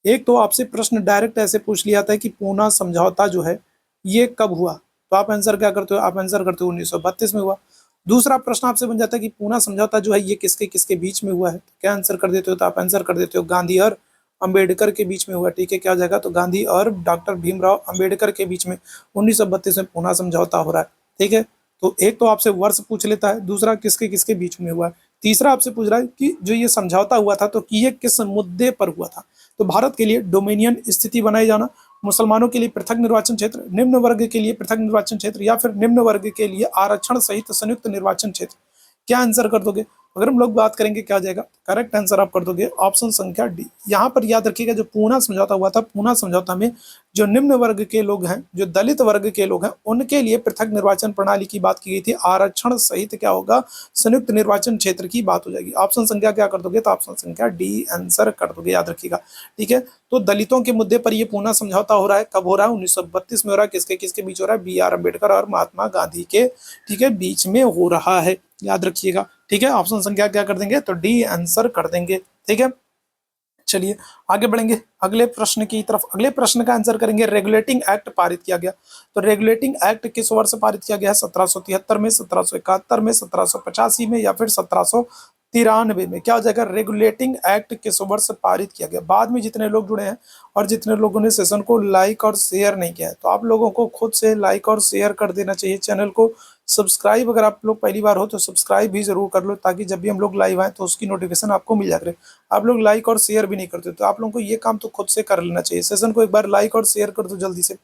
एक तो आपसे प्रश्न डायरेक्ट ऐसे पूछ लिया था कि पूना समझौता जो है ये कब हुआ, तो आप आंसर क्या करते हो? आप आंसर करते हो 1932 में हुआ। दूसरा प्रश्न आपसे बन जाता है कि पूना समझौता जो है ये किसके किसके बीच में हुआ है, तो क्या आंसर कर देते हो? तो आप आंसर कर देते हो गांधी और अंबेडकर के बीच में हुआ, ठीक है। क्या हो जाएगा? तो गांधी और डॉक्टर भीमराव अंबेडकर के बीच में 1932 में पूना समझौता हो रहा है, ठीक है। तो एक तो आपसे वर्ष पूछ लेता है, दूसरा किसके किसके बीच में हुआ है, तीसरा आपसे पूछ रहा है कि जो ये समझौता हुआ था तो ये किस मुद्दे पर हुआ था। तो भारत के लिए डोमिनियन स्थिति बनाई जाना, मुसलमानों के लिए पृथक निर्वाचन क्षेत्र, निम्न वर्ग के लिए पृथक निर्वाचन क्षेत्र, या फिर निम्न वर्ग के लिए आरक्षण सहित संयुक्त निर्वाचन क्षेत्र, क्या आंसर कर दोगे? अगर हम लोग बात करेंगे क्या हो जाएगा, करेक्ट आंसर आप कर दोगे ऑप्शन संख्या डी। यहाँ पर याद रखिएगा, जो पूना समझौता हुआ था, पूना समझौता में जो निम्न वर्ग के लोग हैं, जो दलित वर्ग के लोग हैं, उनके लिए पृथक निर्वाचन प्रणाली की बात की गई थी। आरक्षण सहित क्या होगा, संयुक्त निर्वाचन क्षेत्र की बात हो जाएगी। ऑप्शन संख्या क्या कर दोगे? तो ऑप्शन संख्या डी आंसर कर दोगे, याद रखिएगा, ठीक है। तो दलितों के मुद्दे पर यह पूना समझौता हो रहा है, कब हो रहा है? 1932 में हो रहा है। किसके किसके बीच हो रहा है? बी.आर. अम्बेडकर और महात्मा गांधी के, ठीक है, बीच में हो रहा है, याद रखिएगा, ठीक है। ऑप्शन संख्या क्या कर देंगे? तो डी आंसर कर देंगे, ठीक है। चलिए आगे बढ़ेंगे अगले प्रश्न की तरफ। अगले प्रश्न का आंसर करेंगे। रेगुलेटिंग एक्ट पारित किया गया, तो रेगुलेटिंग एक्ट किस वर्ष पारित किया गया है? 1773 में, 1771 में, 1785 में या फिर 1793 में? क्या हो जाएगा? रेगुलेटिंग एक्ट किस वर्ष पारित किया गया। बाद में जितने लोग जुड़े हैं और जितने लोगों ने सेशन को लाइक और शेयर नहीं किया है, तो आप लोगों को खुद से लाइक और शेयर कर देना चाहिए। चैनल को सब्सक्राइब, अगर आप लोग पहली बार हो तो सब्सक्राइब भी जरूर कर लो, ताकि जब भी हम लोग लाइव आए तो उसकी नोटिफिकेशन आपको मिल जाए। आप लोग लाइक और शेयर भी नहीं करते, तो आप लोगों को ये काम तो खुद से कर लेना चाहिए। सेशन को एक बार लाइक और शेयर कर दो जल्दी से।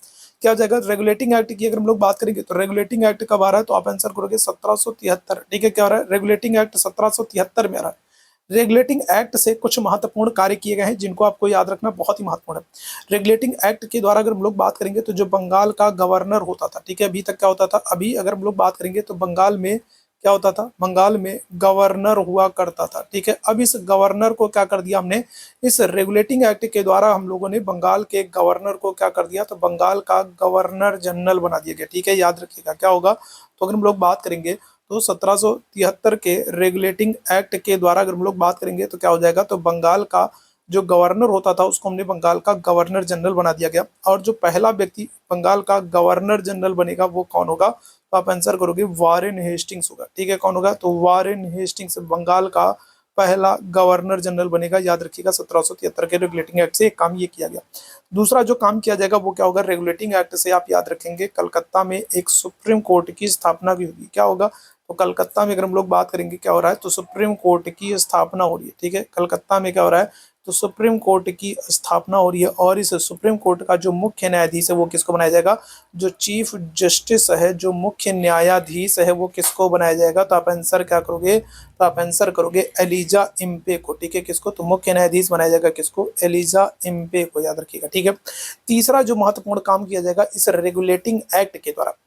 क्या हो जाएगा? रेगुलेटिंग एक्ट की अगर हम लोग बात करेंगे तो रेगुलेटिंग एक्ट कब आ रहा है? तो आप आंसर करोगे 1773। ठीक है, क्या हो रहा है? रेगुलेटिंग एक्ट 1773 में आ रहा है। रेगुलेटिंग एक्ट से कुछ महत्वपूर्ण कार्य किए गए हैं जिनको आपको याद रखना बहुत ही महत्वपूर्ण है। रेगुलेटिंग एक्ट के द्वारा अगर हम लोग बात करेंगे तो जो बंगाल का गवर्नर होता था, ठीक है, अभी तक क्या होता था, अभी अगर हम लोग बात करेंगे तो बंगाल में क्या होता था? बंगाल में गवर्नर हुआ करता था। ठीक है, अब इस गवर्नर को क्या कर दिया हमने? इस रेगुलेटिंग एक्ट के द्वारा हम लोगों ने बंगाल के गवर्नर को क्या कर दिया? तो बंगाल का गवर्नर जनरल बना दिया गया। ठीक है, याद रखिएगा क्या होगा। तो अगर हम लोग बात करेंगे तो 1773 के रेगुलेटिंग एक्ट के द्वारा अगर हम लोग बात करेंगे तो क्या हो जाएगा? तो बंगाल का जो गवर्नर होता था उसको हमने बंगाल का गवर्नर जनरल बना दिया गया। और जो पहला व्यक्ति बंगाल का गवर्नर जनरल बनेगा वो कौन होगा? तो आप आंसर करोगे वारेन हेस्टिंग्स होगा। ठीक है, कौन होगा? तो वारेन हेस्टिंग्स बंगाल का पहला गवर्नर जनरल बनेगा। याद रखिएगा 1773 के रेगुलेटिंग एक्ट से एक काम ये किया गया। दूसरा जो काम किया जाएगा वो क्या होगा? रेगुलेटिंग एक्ट से आप याद रखेंगे कलकत्ता में एक सुप्रीम कोर्ट की स्थापना भी होगी। क्या होगा? तो कलकत्ता में अगर हम लोग बात करेंगे क्या हो रहा है? तो सुप्रीम कोर्ट की स्थापना हो रही है। ठीक है, कलकत्ता में क्या हो रहा है? तो सुप्रीम कोर्ट की स्थापना हो रही है। और इस सुप्रीम कोर्ट का जो मुख्य न्यायाधीश है वो किसको बनाया जाएगा? जो चीफ जस्टिस है, जो मुख्य न्यायाधीश है, वो किसको बनाया जाएगा? तो आप आंसर क्या करोगे? तो आप आंसर करोगे एलिजा इम्पे को। ठीक है, किसको? तो मुख्य न्यायाधीश बनाया जाएगा किसको? एलिजा इम्पे को, याद रखिएगा। ठीक है, तीसरा जो महत्वपूर्ण काम किया जाएगा इस रेगुलेटिंग एक्ट के द्वारा,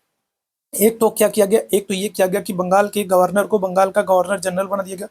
एक तो क्या किया गया? एक तो ये किया गया कि बंगाल के गवर्नर को बंगाल का गवर्नर जनरल बना दिया गया।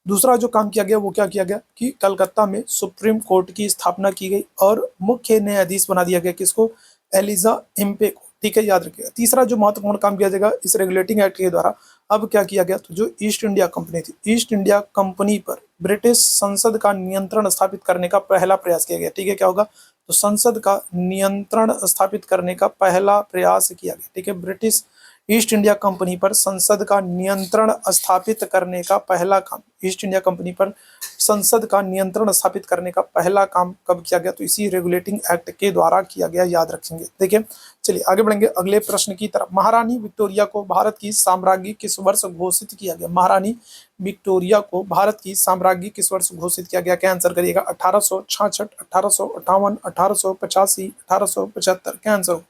दूसरा जो काम किया गया वो क्या किया गया कि कलकत्ता में सुप्रीम कोर्ट की स्थापना की गई और मुख्य न्यायाधीश बना दिया गया किसको? एलिजा इम्पे को। ठीक है, याद रखिएगा। तीसरा जो महत्वपूर्ण काम किया जाएगा इस रेगुलेटिंग एक्ट के द्वारा, अब क्या किया गया? तो जो ईस्ट इंडिया कंपनी थी, ईस्ट इंडिया कंपनी पर ब्रिटिश संसद का नियंत्रण स्थापित करने का पहला प्रयास किया गया। ठीक है, क्या होगा? तो संसद का नियंत्रण स्थापित करने का पहला प्रयास किया गया। ठीक है, ब्रिटिश ईस्ट इंडिया कंपनी पर संसद का नियंत्रण स्थापित करने का पहला काम, ईस्ट इंडिया कंपनी पर संसद का नियंत्रण स्थापित करने का पहला काम कब किया गया? तो इसी रेगुलेटिंग एक्ट के द्वारा किया गया। याद रखेंगे। देखिए, चलिए आगे बढ़ेंगे अगले प्रश्न की तरफ। महारानी विक्टोरिया को भारत की साम्राज्ञी किस वर्ष घोषित किया गया? महारानी विक्टोरिया को भारत की साम्राज्ञी किस वर्ष घोषित किया गया? क्या आंसर करिएगा? 1866, 1858, 1885, 1875? क्या आंसर?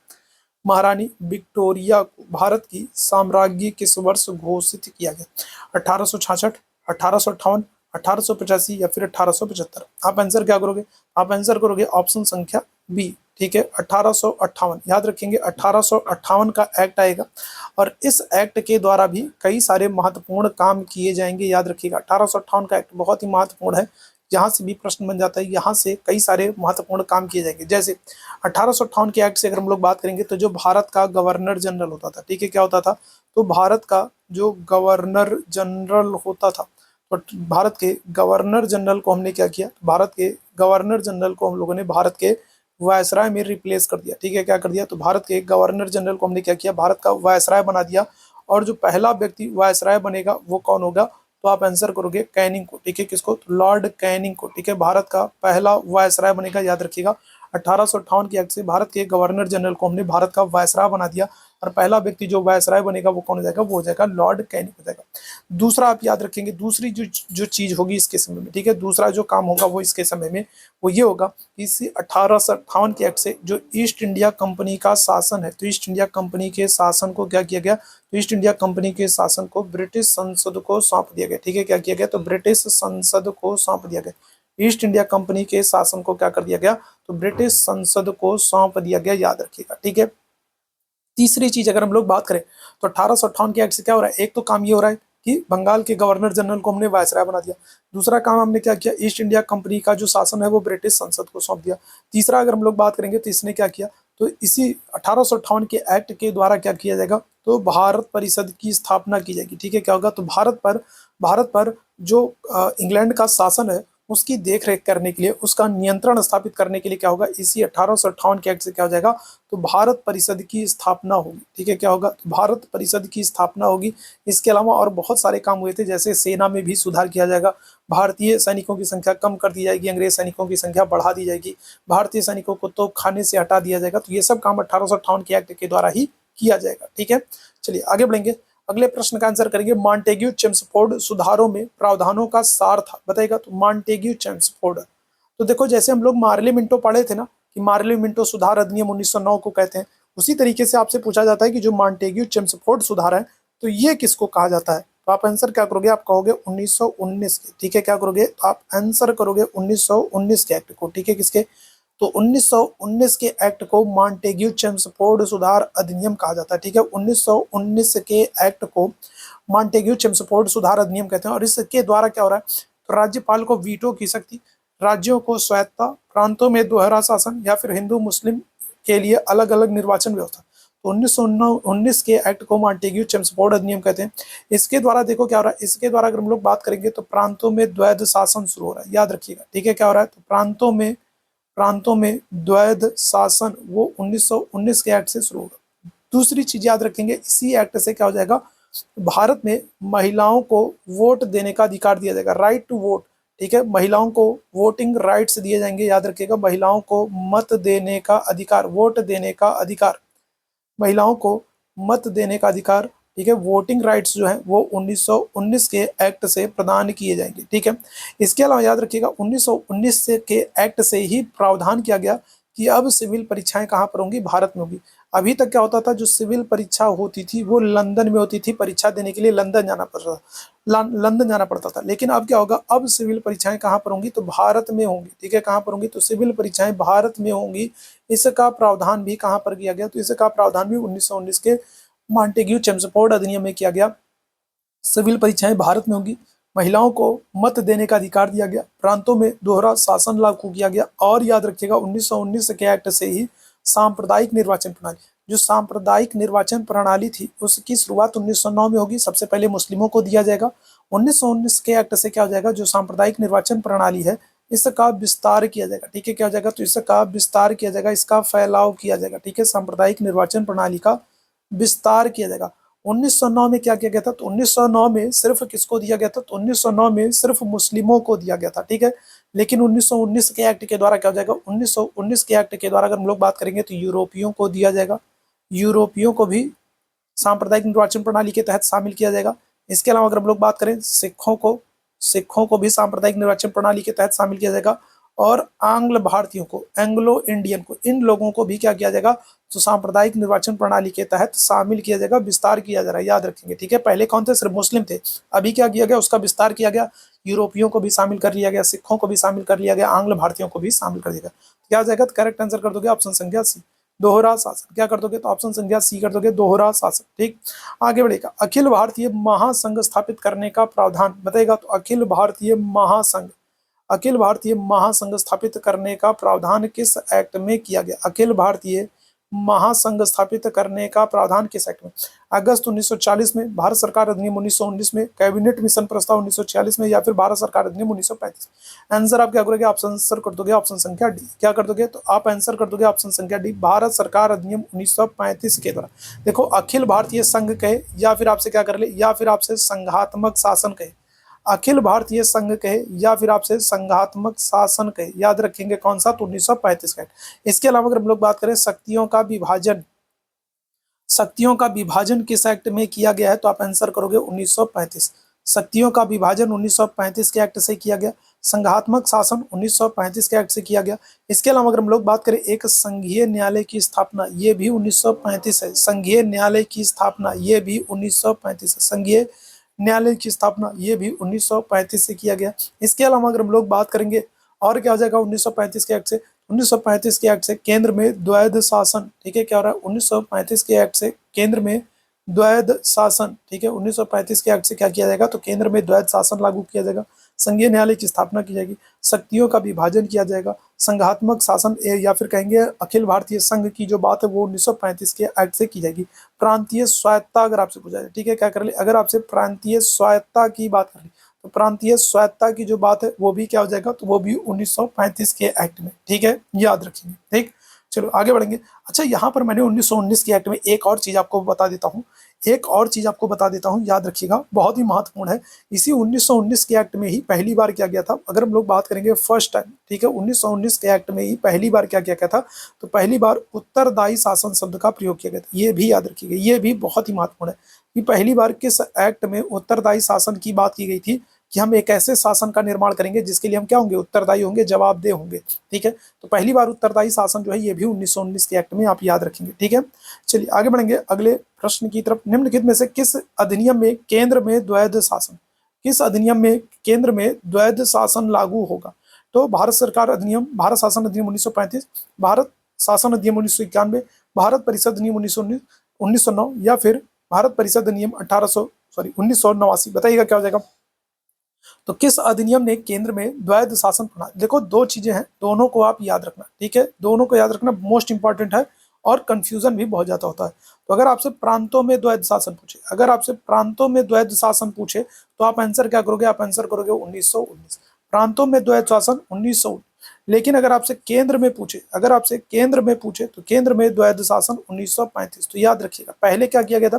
महारानी विक्टोरिया को भारत की साम्राज्ञी किस वर्ष घोषित किया गया? 1866, 1858, 1885 या फिर 1875? आप आंसर क्या करोगे? आप आंसर करोगे ऑप्शन संख्या बी। ठीक है, 1858। याद रखेंगे 1858 का एक्ट आएगा और इस एक्ट के द्वारा भी कई सारे महत्वपूर्ण काम किए जाएंगे। याद रखिएगा 1858 का एक्ट बहुत ही महत्वपूर्ण है। यहाँ से भी प्रश्न बन जाता है, यहाँ से कई सारे महत्वपूर्ण काम किए जाएंगे। जैसे 1858 के एक्ट से अगर हम लोग बात करेंगे तो जो भारत का गवर्नर जनरल होता था, ठीक है, क्या होता था? तो भारत का जो गवर्नर जनरल होता था, तो भारत के गवर्नर जनरल को हमने क्या किया? भारत के गवर्नर जनरल को हम लोगों ने भारत के वायसराय में रिप्लेस कर दिया। ठीक है, क्या कर दिया? तो भारत के गवर्नर जनरल को हमने क्या किया? भारत का वायसराय बना दिया। और जो पहला व्यक्ति वायसराय बनेगा वो कौन होगा? तो आप आंसर करोगे कैनिंग को। ठीक है, किसको? तो लॉर्ड कैनिंग को। ठीक है, भारत का पहला वायसराय बनेगा। याद रखिएगा 1858 के एक्ट से भारत के गवर्नर जनरल को हमने भारत का वायसराय बना दिया और पहला व्यक्ति जो वायसराय बनेगा वो कौन हो जाएगा? वो हो जाएगा लॉर्ड कैनिंग हो जाएगा। दूसरा आप याद रखेंगे, दूसरी जो चीज होगी इसके समय में, ठीक है, दूसरा जो काम होगा वो इसके समय में वो ये होगा कि इसी 1858 के एक्ट से जो ईस्ट इंडिया कंपनी का शासन है, तो ईस्ट इंडिया कंपनी के शासन को क्या किया गया? तो ईस्ट इंडिया कंपनी के शासन को ब्रिटिश संसद को सौंप दिया गया। ठीक है, क्या किया गया? तो ब्रिटिश संसद को सौंप दिया गया। ईस्ट इंडिया कंपनी के शासन को क्या कर दिया गया? तो ब्रिटिश संसद को सौंप दिया गया। याद रखिएगा। ठीक है, तीसरी चीज अगर हम लोग बात करें तो 1858 के एक्ट से क्या हो रहा है? एक तो काम ये हो रहा है कि बंगाल के गवर्नर जनरल को हमने वायसराय बना दिया। दूसरा काम हमने क्या किया? ईस्ट इंडिया कंपनी का जो शासन है वो ब्रिटिश संसद को सौंप दिया। तीसरा अगर हम लोग बात करेंगे तो इसने क्या किया? तो इसी 1858 के एक्ट के द्वारा क्या किया जाएगा? तो भारत परिषद की स्थापना की जाएगी। ठीक है, क्या होगा? तो भारत पर जो इंग्लैंड का शासन है उसकी देख रेख करने के लिए, उसका नियंत्रण स्थापित करने के लिए क्या होगा, इसी 1858 के एक्ट से क्या हो जाएगा, तो भारत परिषद की स्थापना होगी। ठीक है, क्या होगा, तो भारत परिषद की स्थापना होगी। इसके अलावा और बहुत सारे काम हुए थे, जैसे सेना में भी सुधार किया जाएगा, भारतीय सैनिकों की संख्या कम कर दी जाएगी, अंग्रेज सैनिकों की संख्या बढ़ा दी जाएगी, भारतीय सैनिकों को तो खाने से हटा दिया जाएगा। तो ये सब काम 1858 के एक्ट के द्वारा ही किया जाएगा। ठीक है, चलिए आगे बढ़ेंगे। अगले प्रश्न का आंसर करेंगे, मॉन्टेग्यू चेम्सफोर्ड सुधारों में प्रावधानों का सार था, बताएगा। तो मॉन्टेग्यू चेम्सफोर्ड, तो देखो जैसे हम लोग मार्ले मिंटो पढ़े थे ना, कि मार्ले मिंटो सुधार अधिनियम 1909 को कहते हैं, उसी तरीके से आपसे पूछा जाता है कि जो मॉन्टेग्यू चेम्सफोर्ड सुधार है, तो ये किसको कहा जाता है। तो आप आंसर क्या करोगे, आप कहोगे 1919 के। ठीक है, क्या करोगे, तो आप आंसर करोगे 1919 के एक्ट को। ठीक है, किसके, तो 1919 के एक्ट को मॉन्टेग्यू चेम्सफोर्ड सुधार अधिनियम कहा जाता है। ठीक है, 1919 के एक्ट को मॉन्टेग्यू चेम्सफोर्ड सुधार अधिनियम कहते हैं। और इसके द्वारा क्या हो रहा है, तो राज्यपाल को वीटो की शक्ति, राज्यों को स्वायत्ता, प्रांतों में दोहरा शासन, या फिर हिंदू मुस्लिम के लिए अलग अलग निर्वाचन व्यवस्था। तो 1919 के एक्ट को मॉन्टेग्यू चेम्सफोर्ड अधिनियम कहते हैं। इसके द्वारा देखो क्या हो रहा है, इसके द्वारा अगर हम लोग बात करेंगे तो प्रांतों में द्वैध शासन शुरू हो रहा है, याद रखिएगा। ठीक है, क्या हो रहा है, तो प्रांतों में द्वैध शासन वो 1919 के एक्ट से शुरू होगा। दूसरी चीज याद रखेंगे, इसी एक्ट से क्या हो जाएगा, भारत में महिलाओं को वोट देने का अधिकार दिया जाएगा, राइट टू वोट। ठीक है, महिलाओं को वोटिंग राइट्स दिए जाएंगे, याद रखिएगा, महिलाओं को मत देने का अधिकार, वोट देने का अधिकार, महिलाओं को मत देने का अधिकार। ठीक है, वोटिंग राइट्स जो है वो 1919 के एक्ट से प्रदान किए जाएंगे। ठीक है, इसके अलावा याद रखिएगा 1919 से के एक्ट से ही प्रावधान किया गया कि अब सिविल परीक्षाएं कहाँ पर होंगी, भारत में होगी। अभी तक क्या होता था, जो सिविल परीक्षा होती थी वो लंदन में होती थी, परीक्षा देने के लिए लंदन जाना पड़ता था, लंदन जाना पड़ता था। लेकिन अब क्या होगा, अब सिविल परीक्षाएं कहाँ पर होंगी, तो भारत में होंगी। ठीक है, कहाँ पर होंगी, तो सिविल परीक्षाएं भारत में होंगी। इसका प्रावधान भी कहाँ पर किया गया, तो इसका प्रावधान भी 1919 के मॉन्टेग्यू चेम्सफोर्ड अधिनियम में किया गया। सिविल परीक्षाएं भारत में होंगी, महिलाओं को मत देने का अधिकार दिया गया, प्रांतों में दोहरा शासन लागू किया गया। और याद रखिएगा 1919 के एक्ट से ही सांप्रदायिक निर्वाचन प्रणाली, जो सांप्रदायिक निर्वाचन प्रणाली थी उसकी शुरुआत 1909 में होगी। सबसे पहले मुस्लिमों को दिया जाएगा। 1919 के एक्ट से क्या हो जाएगा, जो सांप्रदायिक निर्वाचन प्रणाली है इसका विस्तार किया जाएगा। ठीक है, क्या हो जाएगा, तो इसका विस्तार किया जाएगा, इसका फैलाव किया जाएगा। ठीक है, सांप्रदायिक निर्वाचन प्रणाली का विस्तार किया जाएगा। 1909 में क्या किया गया था, तो 1909 में सिर्फ किसको दिया गया था, तो 1909 में सिर्फ मुस्लिमों को दिया गया था। ठीक है, लेकिन 1919 के एक्ट के द्वारा क्या हो जाएगा, 1919 के एक्ट के द्वारा अगर हम लोग बात करेंगे तो यूरोपियों को दिया जाएगा, यूरोपियों को भी सांप्रदायिक निर्वाचन प्रणाली के तहत शामिल किया जाएगा। इसके अलावा अगर हम लोग बात करें सिखों को भी सांप्रदायिक निर्वाचन प्रणाली के तहत शामिल किया जाएगा। और आंग्ल भारतीयों को, एंग्लो इंडियन को, इन लोगों को भी क्या किया जाएगा, तो सांप्रदायिक निर्वाचन प्रणाली के तहत शामिल किया जाएगा, विस्तार किया जा रहा है, याद रखेंगे। ठीक है, पहले कौन थे, सिर्फ मुस्लिम थे, अभी क्या किया गया, उसका विस्तार किया गया, यूरोपियों को भी शामिल कर लिया गया, सिखों को भी शामिल कर लिया गया, आंग्ल भारतीयों को भी शामिल कर दिया गया। क्या आ जाएगा, तो करेक्ट आंसर कर दोगे ऑप्शन संख्या सी, दोहरा शासन। क्या कर दोगे, तो ऑप्शन संख्या सी कर दोगे, दोहरा शासन। ठीक, आगे बढ़ेगा, अखिल भारतीय महासंघ स्थापित करने का प्रावधान, बताएगा। तो अखिल भारतीय महासंघ स्थापित करने का प्रावधान किस एक्ट में किया गया, अखिल भारतीय महासंघ स्थापित करने का प्रावधान किस एक्ट में, अगस्त 1940 में, भारत सरकार अधिनियम 1919 में, कैबिनेट मिशन प्रस्ताव 1946 में, या फिर भारत सरकार अधिनियम 1935। आंसर आप क्या करोगे, आप आंसर कर दोगे ऑप्शन संख्या डी। क्या कर दोगे, तो आप आंसर कर दोगे ऑप्शन संख्या डी, भारत सरकार अधिनियम 1935 के द्वारा। देखो, अखिल भारतीय संघ कहे या फिर आपसे क्या कर ले, या फिर आपसे संघात्मक शासन कहे, अखिल भारतीय संघ कहे या फिर आपसे संघात्मक शासन कहे, याद रखेंगे कौन सा, तो 1935 का। इसके अलावा अगर हम लोग बात करें शक्तियों का विभाजन किस एक्ट में किया गया है, तो आप आंसर करोगे 1935। शक्तियों का विभाजन 1935 के एक्ट से किया गया, संघात्मक शासन 1935 के एक्ट से किया गया। इसके अलावा अगर हम लोग बात करें एक संघीय न्यायालय की स्थापना, ये भी 1935 है, संघीय न्यायालय की स्थापना ये भी 1935 है, संघीय न्यायालय की स्थापना ये भी 1935 से किया गया। इसके अलावा अगर हम लोग बात करेंगे और क्या हो जाएगा 1935 के एक्ट से, 1935 के एक्ट से केंद्र में द्वैध शासन। ठीक है, क्या हो रहा है, 1935 के एक्ट से केंद्र में द्वैध शासन। ठीक है, 1935 के एक्ट से क्या किया जाएगा, तो केंद्र में द्वैध शासन लागू किया जाएगा, संघीय न्यायालय की स्थापना की जाएगी, शक्तियों का विभाजन किया जाएगा, संघात्मक शासन या फिर कहेंगे अखिल भारतीय संघ की जो बात है वो 1935 के एक्ट से की जाएगी। प्रांतीय स्वायत्ता अगर आपसे पूछा जाए, ठीक है, क्या कर ले, अगर आपसे प्रांतीय स्वायत्ता की बात कर ली तो प्रांतीय स्वायत्तता की जो बात है वो भी क्या हो जाएगा, तो वो भी 1935 के एक्ट में, ठीक है, याद रखेंगे। ठीक, चलो आगे बढ़ेंगे। अच्छा, यहाँ पर मैंने 1919 के एक्ट में एक और चीज आपको बता देता हूँ, एक और चीज आपको बता देता हूँ, याद रखिएगा, बहुत ही महत्वपूर्ण है। इसी 1919 के एक्ट में ही पहली बार क्या गया था, अगर हम लोग बात करेंगे फर्स्ट टाइम, ठीक है, 1919 के एक्ट में ही पहली बार क्या किया गया था, तो पहली बार उत्तरदायी शासन शब्द का प्रयोग किया गया था। ये भी याद रखिएगा, ये भी बहुत ही महत्वपूर्ण है कि पहली बार किस एक्ट में उत्तरदायी शासन की बात की गई थी, कि हम एक ऐसे शासन का निर्माण करेंगे जिसके लिए हम क्या होंगे, उत्तरदायी होंगे, जवाबदेह होंगे। ठीक है, तो पहली बार उत्तरदायी शासन जो है ये भी 1919 के एक्ट में आप याद रखेंगे। ठीक है, चलिए आगे बढ़ेंगे अगले प्रश्न की तरफ। निम्नलिखित में से किस अधिनियम में केंद्र में द्वैध शासन, किस अधिनियम में केंद्र में द्वैध शासन लागू होगा, तो भारत सरकार अधिनियम, भारत शासन अधिनियम 1935, भारत शासन अधिनियम 1991, भारत परिषद अधिनियम 1909 या फिर भारत परिषद अधिनियम 1989। बताइएगा क्या हो जाएगा। तो किस अधिनियम ने केंद्र में द्वैध शासन प्रणाली, देखो दो चीजें हैं, दोनों को आप याद रखना, ठीक है, दोनों को याद रखना मोस्ट इंपॉर्टेंट है, और कंफ्यूजन भी बहुत ज्यादा होता है। तो अगर आपसे प्रांतों में द्वैध शासन पूछे, अगर आपसे प्रांतों में द्वैध शासन पूछे तो आप आंसर क्या करोगे, आप आंसर करोगे 1919, प्रांतों में द्वैध शासन 1919। लेकिन अगर आपसे केंद्र में पूछे, अगर आपसे केंद्र में पूछे तो केंद्र में द्वैध शासन 1935। तो याद रखिएगा, पहले क्या किया गया था,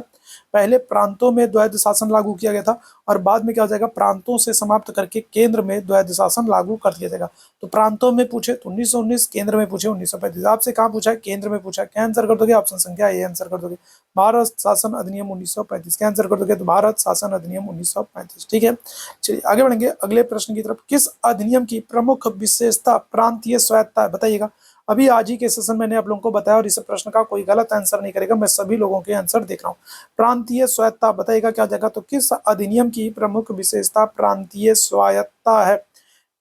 पहले प्रांतों में द्वैध शासन लागू किया गया था, और बाद में क्या हो जाएगा, प्रांतों से समाप्त करके केंद्र में द्वैध शासन लागू कर दिया जाएगा। तो प्रांतों में पूछे तो 1919, केंद्र में पूछे 1935। आपसे कहाँ पूछा है, केंद्र में पूछा है, क्या आंसर कर दोगे, ऑप्शन संख्या ए आंसर कर दोगे, भारत शासन अधिनियम 1935। क्या आंसर कर दोगे, तो भारत शासन अधिनियम 1935। ठीक है, चलिए आगे बढ़ेंगे अगले प्रश्न की तरफ। किस अधिनियम की प्रमुख विशेषता प्रांतीय स्वायत्तता है, बताइएगा। अभी आज ही के सेशन मैंने आप लोगों को बताया, और इस प्रश्न का कोई गलत आंसर नहीं करेगा, मैं सभी लोगों के आंसर देख रहा हूँ। प्रांतीय स्वायत्तता, बताइएगा क्या जाएगा, तो किस अधिनियम की प्रमुख विशेषता प्रांतीय स्वायत्तता है,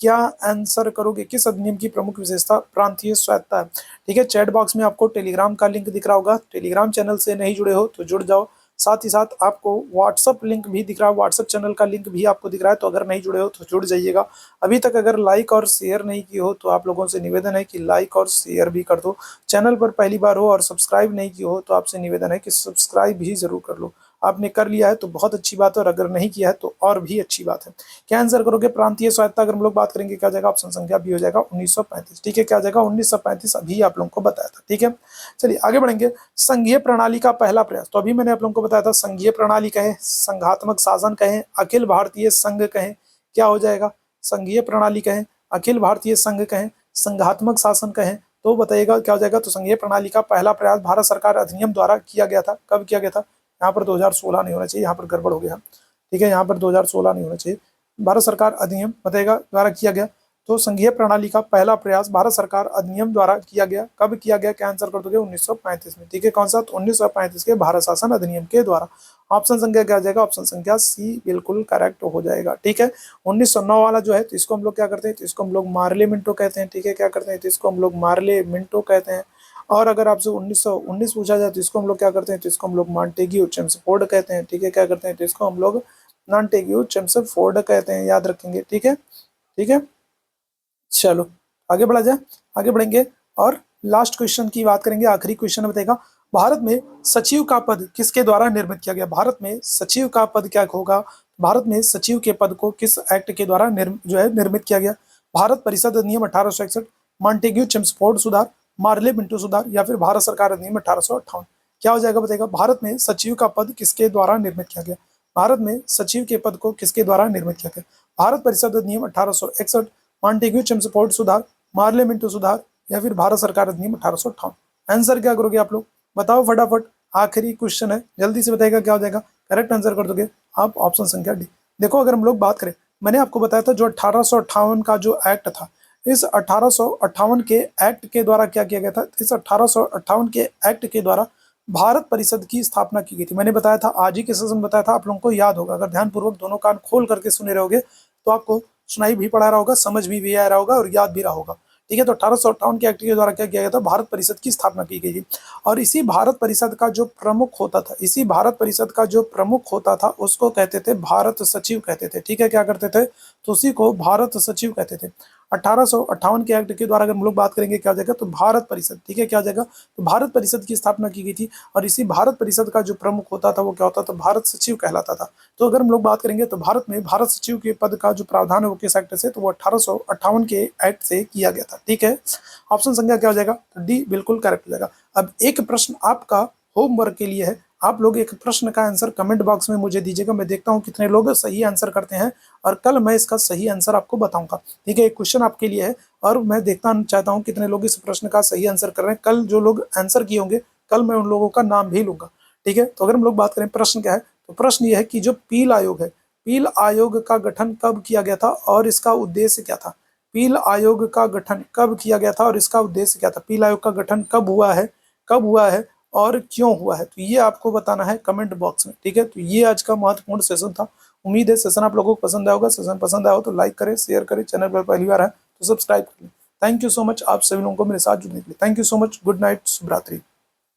क्या आंसर करोगे, किस अधिनियम की प्रमुख विशेषता प्रांतीय स्वायत्तता है। ठीक है, चैट बॉक्स में आपको टेलीग्राम का लिंक दिख रहा होगा, टेलीग्राम चैनल से नहीं जुड़े हो तो जुड़ जाओ, साथ ही साथ आपको व्हाट्सअप लिंक भी दिख रहा है, व्हाट्सअप चैनल का लिंक भी आपको दिख रहा है, तो अगर नहीं जुड़े हो तो जुड़ जाइएगा। अभी तक अगर लाइक और शेयर नहीं किए हो तो आप लोगों से निवेदन है कि लाइक और शेयर भी कर दो, चैनल पर पहली बार हो और सब्सक्राइब नहीं किए हो तो आपसे निवेदन है कि सब्सक्राइब भी जरूर कर लो। आपने कर लिया है तो बहुत अच्छी बात है, और अगर नहीं किया है तो और भी अच्छी बात है। क्या आंसर करोगे, प्रांतीय स्वायत्तता अगर हम लोग बात करेंगे क्या जाएगा, ऑप्शन संख्या बी हो जाएगा 1935। ठीक है, क्या जाएगा 1935, अभी आप लोगों को बताया था। ठीक है, चलिए आगे बढ़ेंगे। संघीय प्रणाली का पहला प्रयास, तो अभी मैंने आप लोगों को बताया था, संघीय प्रणाली कहें, संघात्मक शासन कहें, अखिल भारतीय संघ कहें, क्या हो जाएगा, संघीय प्रणाली कहें, अखिल भारतीय संघ कहें, संघात्मक शासन कहें, तो बताइएगा क्या हो जाएगा। तो संघीय प्रणाली का पहला प्रयास भारत सरकार अधिनियम द्वारा किया गया था, कब किया गया था, यहाँ पर 2016 नहीं होना चाहिए, यहाँ पर गड़बड़ हो गया। ठीक है, यहाँ पर 2016 नहीं होना चाहिए, भारत सरकार अधिनियम बताएगा द्वारा किया गया। तो संघीय प्रणाली का पहला प्रयास भारत सरकार अधिनियम द्वारा किया गया, कब किया गया, क्या आंसर कर दोगे, 1935 में। ठीक है, कौन सा, तो 1935 के भारत शासन अधिनियम के द्वारा। ऑप्शन संख्या क्या जाएगा, ऑप्शन संख्या सी बिल्कुल करेक्ट हो जाएगा। ठीक है, 1909 वाला जो है तो इसको हम लोग क्या करते हैं, तो इसको हम लोग मार्ले मिंटो कहते हैं। ठीक है, क्या करते हैं, तो इसको हम लोग मार्ले मिंटो कहते हैं। और अगर आपसे 1919 पूछा जाए तो इसको हम लोग क्या करते हैं, तो इसको हम लोग मॉन्टेग्यू चेम्सफोर्ड कहते हैं। ठीक है, क्या करते हैं, तो इसको हम लोग मॉन्टेग्यू चेम्सफोर्ड कहते हैं, याद रखेंगे। ठीक है, ठीक है, चलो आगे बढ़ा जाए, आगे बढ़ेंगे और लास्ट क्वेश्चन की बात करेंगे, आखिरी क्वेश्चन बताएगा, भारत में सचिव का पद किसके द्वारा निर्मित किया गया, भारत में सचिव का पद क्या होगा, भारत में सचिव के पद को किस एक्ट के द्वारा जो है निर्मित किया गया, भारत परिषद अधिनियम 1861, मॉन्टेग्यू चेम्सफोर्ड सुधार, मार्ले मिंटो सुधार, या फिर भारत सरकार अधिनियम 1858। क्या हो जाएगा बताएगा, भारत में सचिव का पद किसके द्वारा निर्मित किया गया, भारत में सचिव के पद को किसके द्वारा निर्मित किया गया, भारत परिषद अधिनियम 1861, मॉन्टेग्यू चेम्सफोर्ड सुधार, मार्ले मिंटो सुधार, या फिर भारत सरकार अधिनियम 1858। आंसर क्या करोगे आप लोग, बताओ फटाफट, आखिरी क्वेश्चन है, जल्दी से बताएगा क्या हो जाएगा, करेक्ट आंसर कर दोगे आप, ऑप्शन संख्या डी। देखो अगर हम लोग बात करें, मैंने आपको बताया था जो 1858 का जो एक्ट था, इस 1858 के एक्ट के द्वारा क्या किया गया था, इस 1858 के एक्ट के द्वारा भारत परिषद की स्थापना की गई थी। मैंने बताया था, आज ही के सेशन बताया था, आप लोगों को याद होगा, अगर ध्यानपूर्वक दोनों कान खोल करके सुने रहोगे तो आपको सुनाई भी पड़ा रहा होगा, समझ भी आ रहा होगा और याद भी रहा होगा। ठीक है, तो 1858 के एक्ट के द्वारा क्या किया गया था, भारत परिषद की स्थापना की गई थी। और इसी भारत परिषद का जो प्रमुख होता था, इसी भारत परिषद का जो प्रमुख होता था उसको कहते थे भारत सचिव कहते थे। ठीक है, क्या करते थे, तो उसी को भारत सचिव कहते थे। 1858 के एक्ट के द्वारा अगर हम लोग बात करेंगे क्या हो जाएगा, तो भारत परिषद, ठीक है, क्या हो जाएगा, तो भारत परिषद की स्थापना की गई थी। और इसी भारत परिषद का जो प्रमुख होता था वो क्या होता था, भारत सचिव कहलाता था। तो अगर हम लोग बात करेंगे तो भारत में भारत सचिव के पद का जो प्रावधान है वो किस एक्ट से, तो वो 1858 के एक्ट से किया गया था, ठीक है। ऑप्शन संख्या क्या हो जाएगा, तो डी बिल्कुल करेक्ट हो जाएगा। अब एक प्रश्न आपका होमवर्क के लिए है, आप लोग एक प्रश्न का आंसर कमेंट बॉक्स में मुझे दीजिएगा, मैं देखता हूँ कितने लोग सही आंसर करते हैं और कल मैं इसका सही आंसर आपको बताऊंगा, ठीक है। एक क्वेश्चन आपके लिए है और मैं देखता चाहता हूँ कितने लोग इस प्रश्न का सही आंसर कर रहे हैं। कल जो लोग आंसर किए होंगे कल मैं उन लोगों का नाम भी लूंगा, ठीक है। तो अगर हम लोग बात करें प्रश्न क्या है, तो प्रश्न ये है कि जो पील आयोग है, पील आयोग का गठन कब किया गया था और इसका उद्देश्य क्या था। पील आयोग का गठन कब किया गया था और इसका उद्देश्य क्या था। पील आयोग का गठन कब हुआ है, कब हुआ है और क्यों हुआ है, तो ये आपको बताना है कमेंट बॉक्स में, ठीक है। तो ये आज का महत्वपूर्ण सेशन था। उम्मीद है सेशन आप लोगों को पसंद आया होगा। सेशन पसंद आया हो तो लाइक करें, शेयर करें, चैनल पर पहली बार है तो सब्सक्राइब कर लें। थैंक यू सो मच आप सभी लोगों को मेरे साथ जुड़ने के लिए। Thank you so much. Good night, शुभ रात्रि।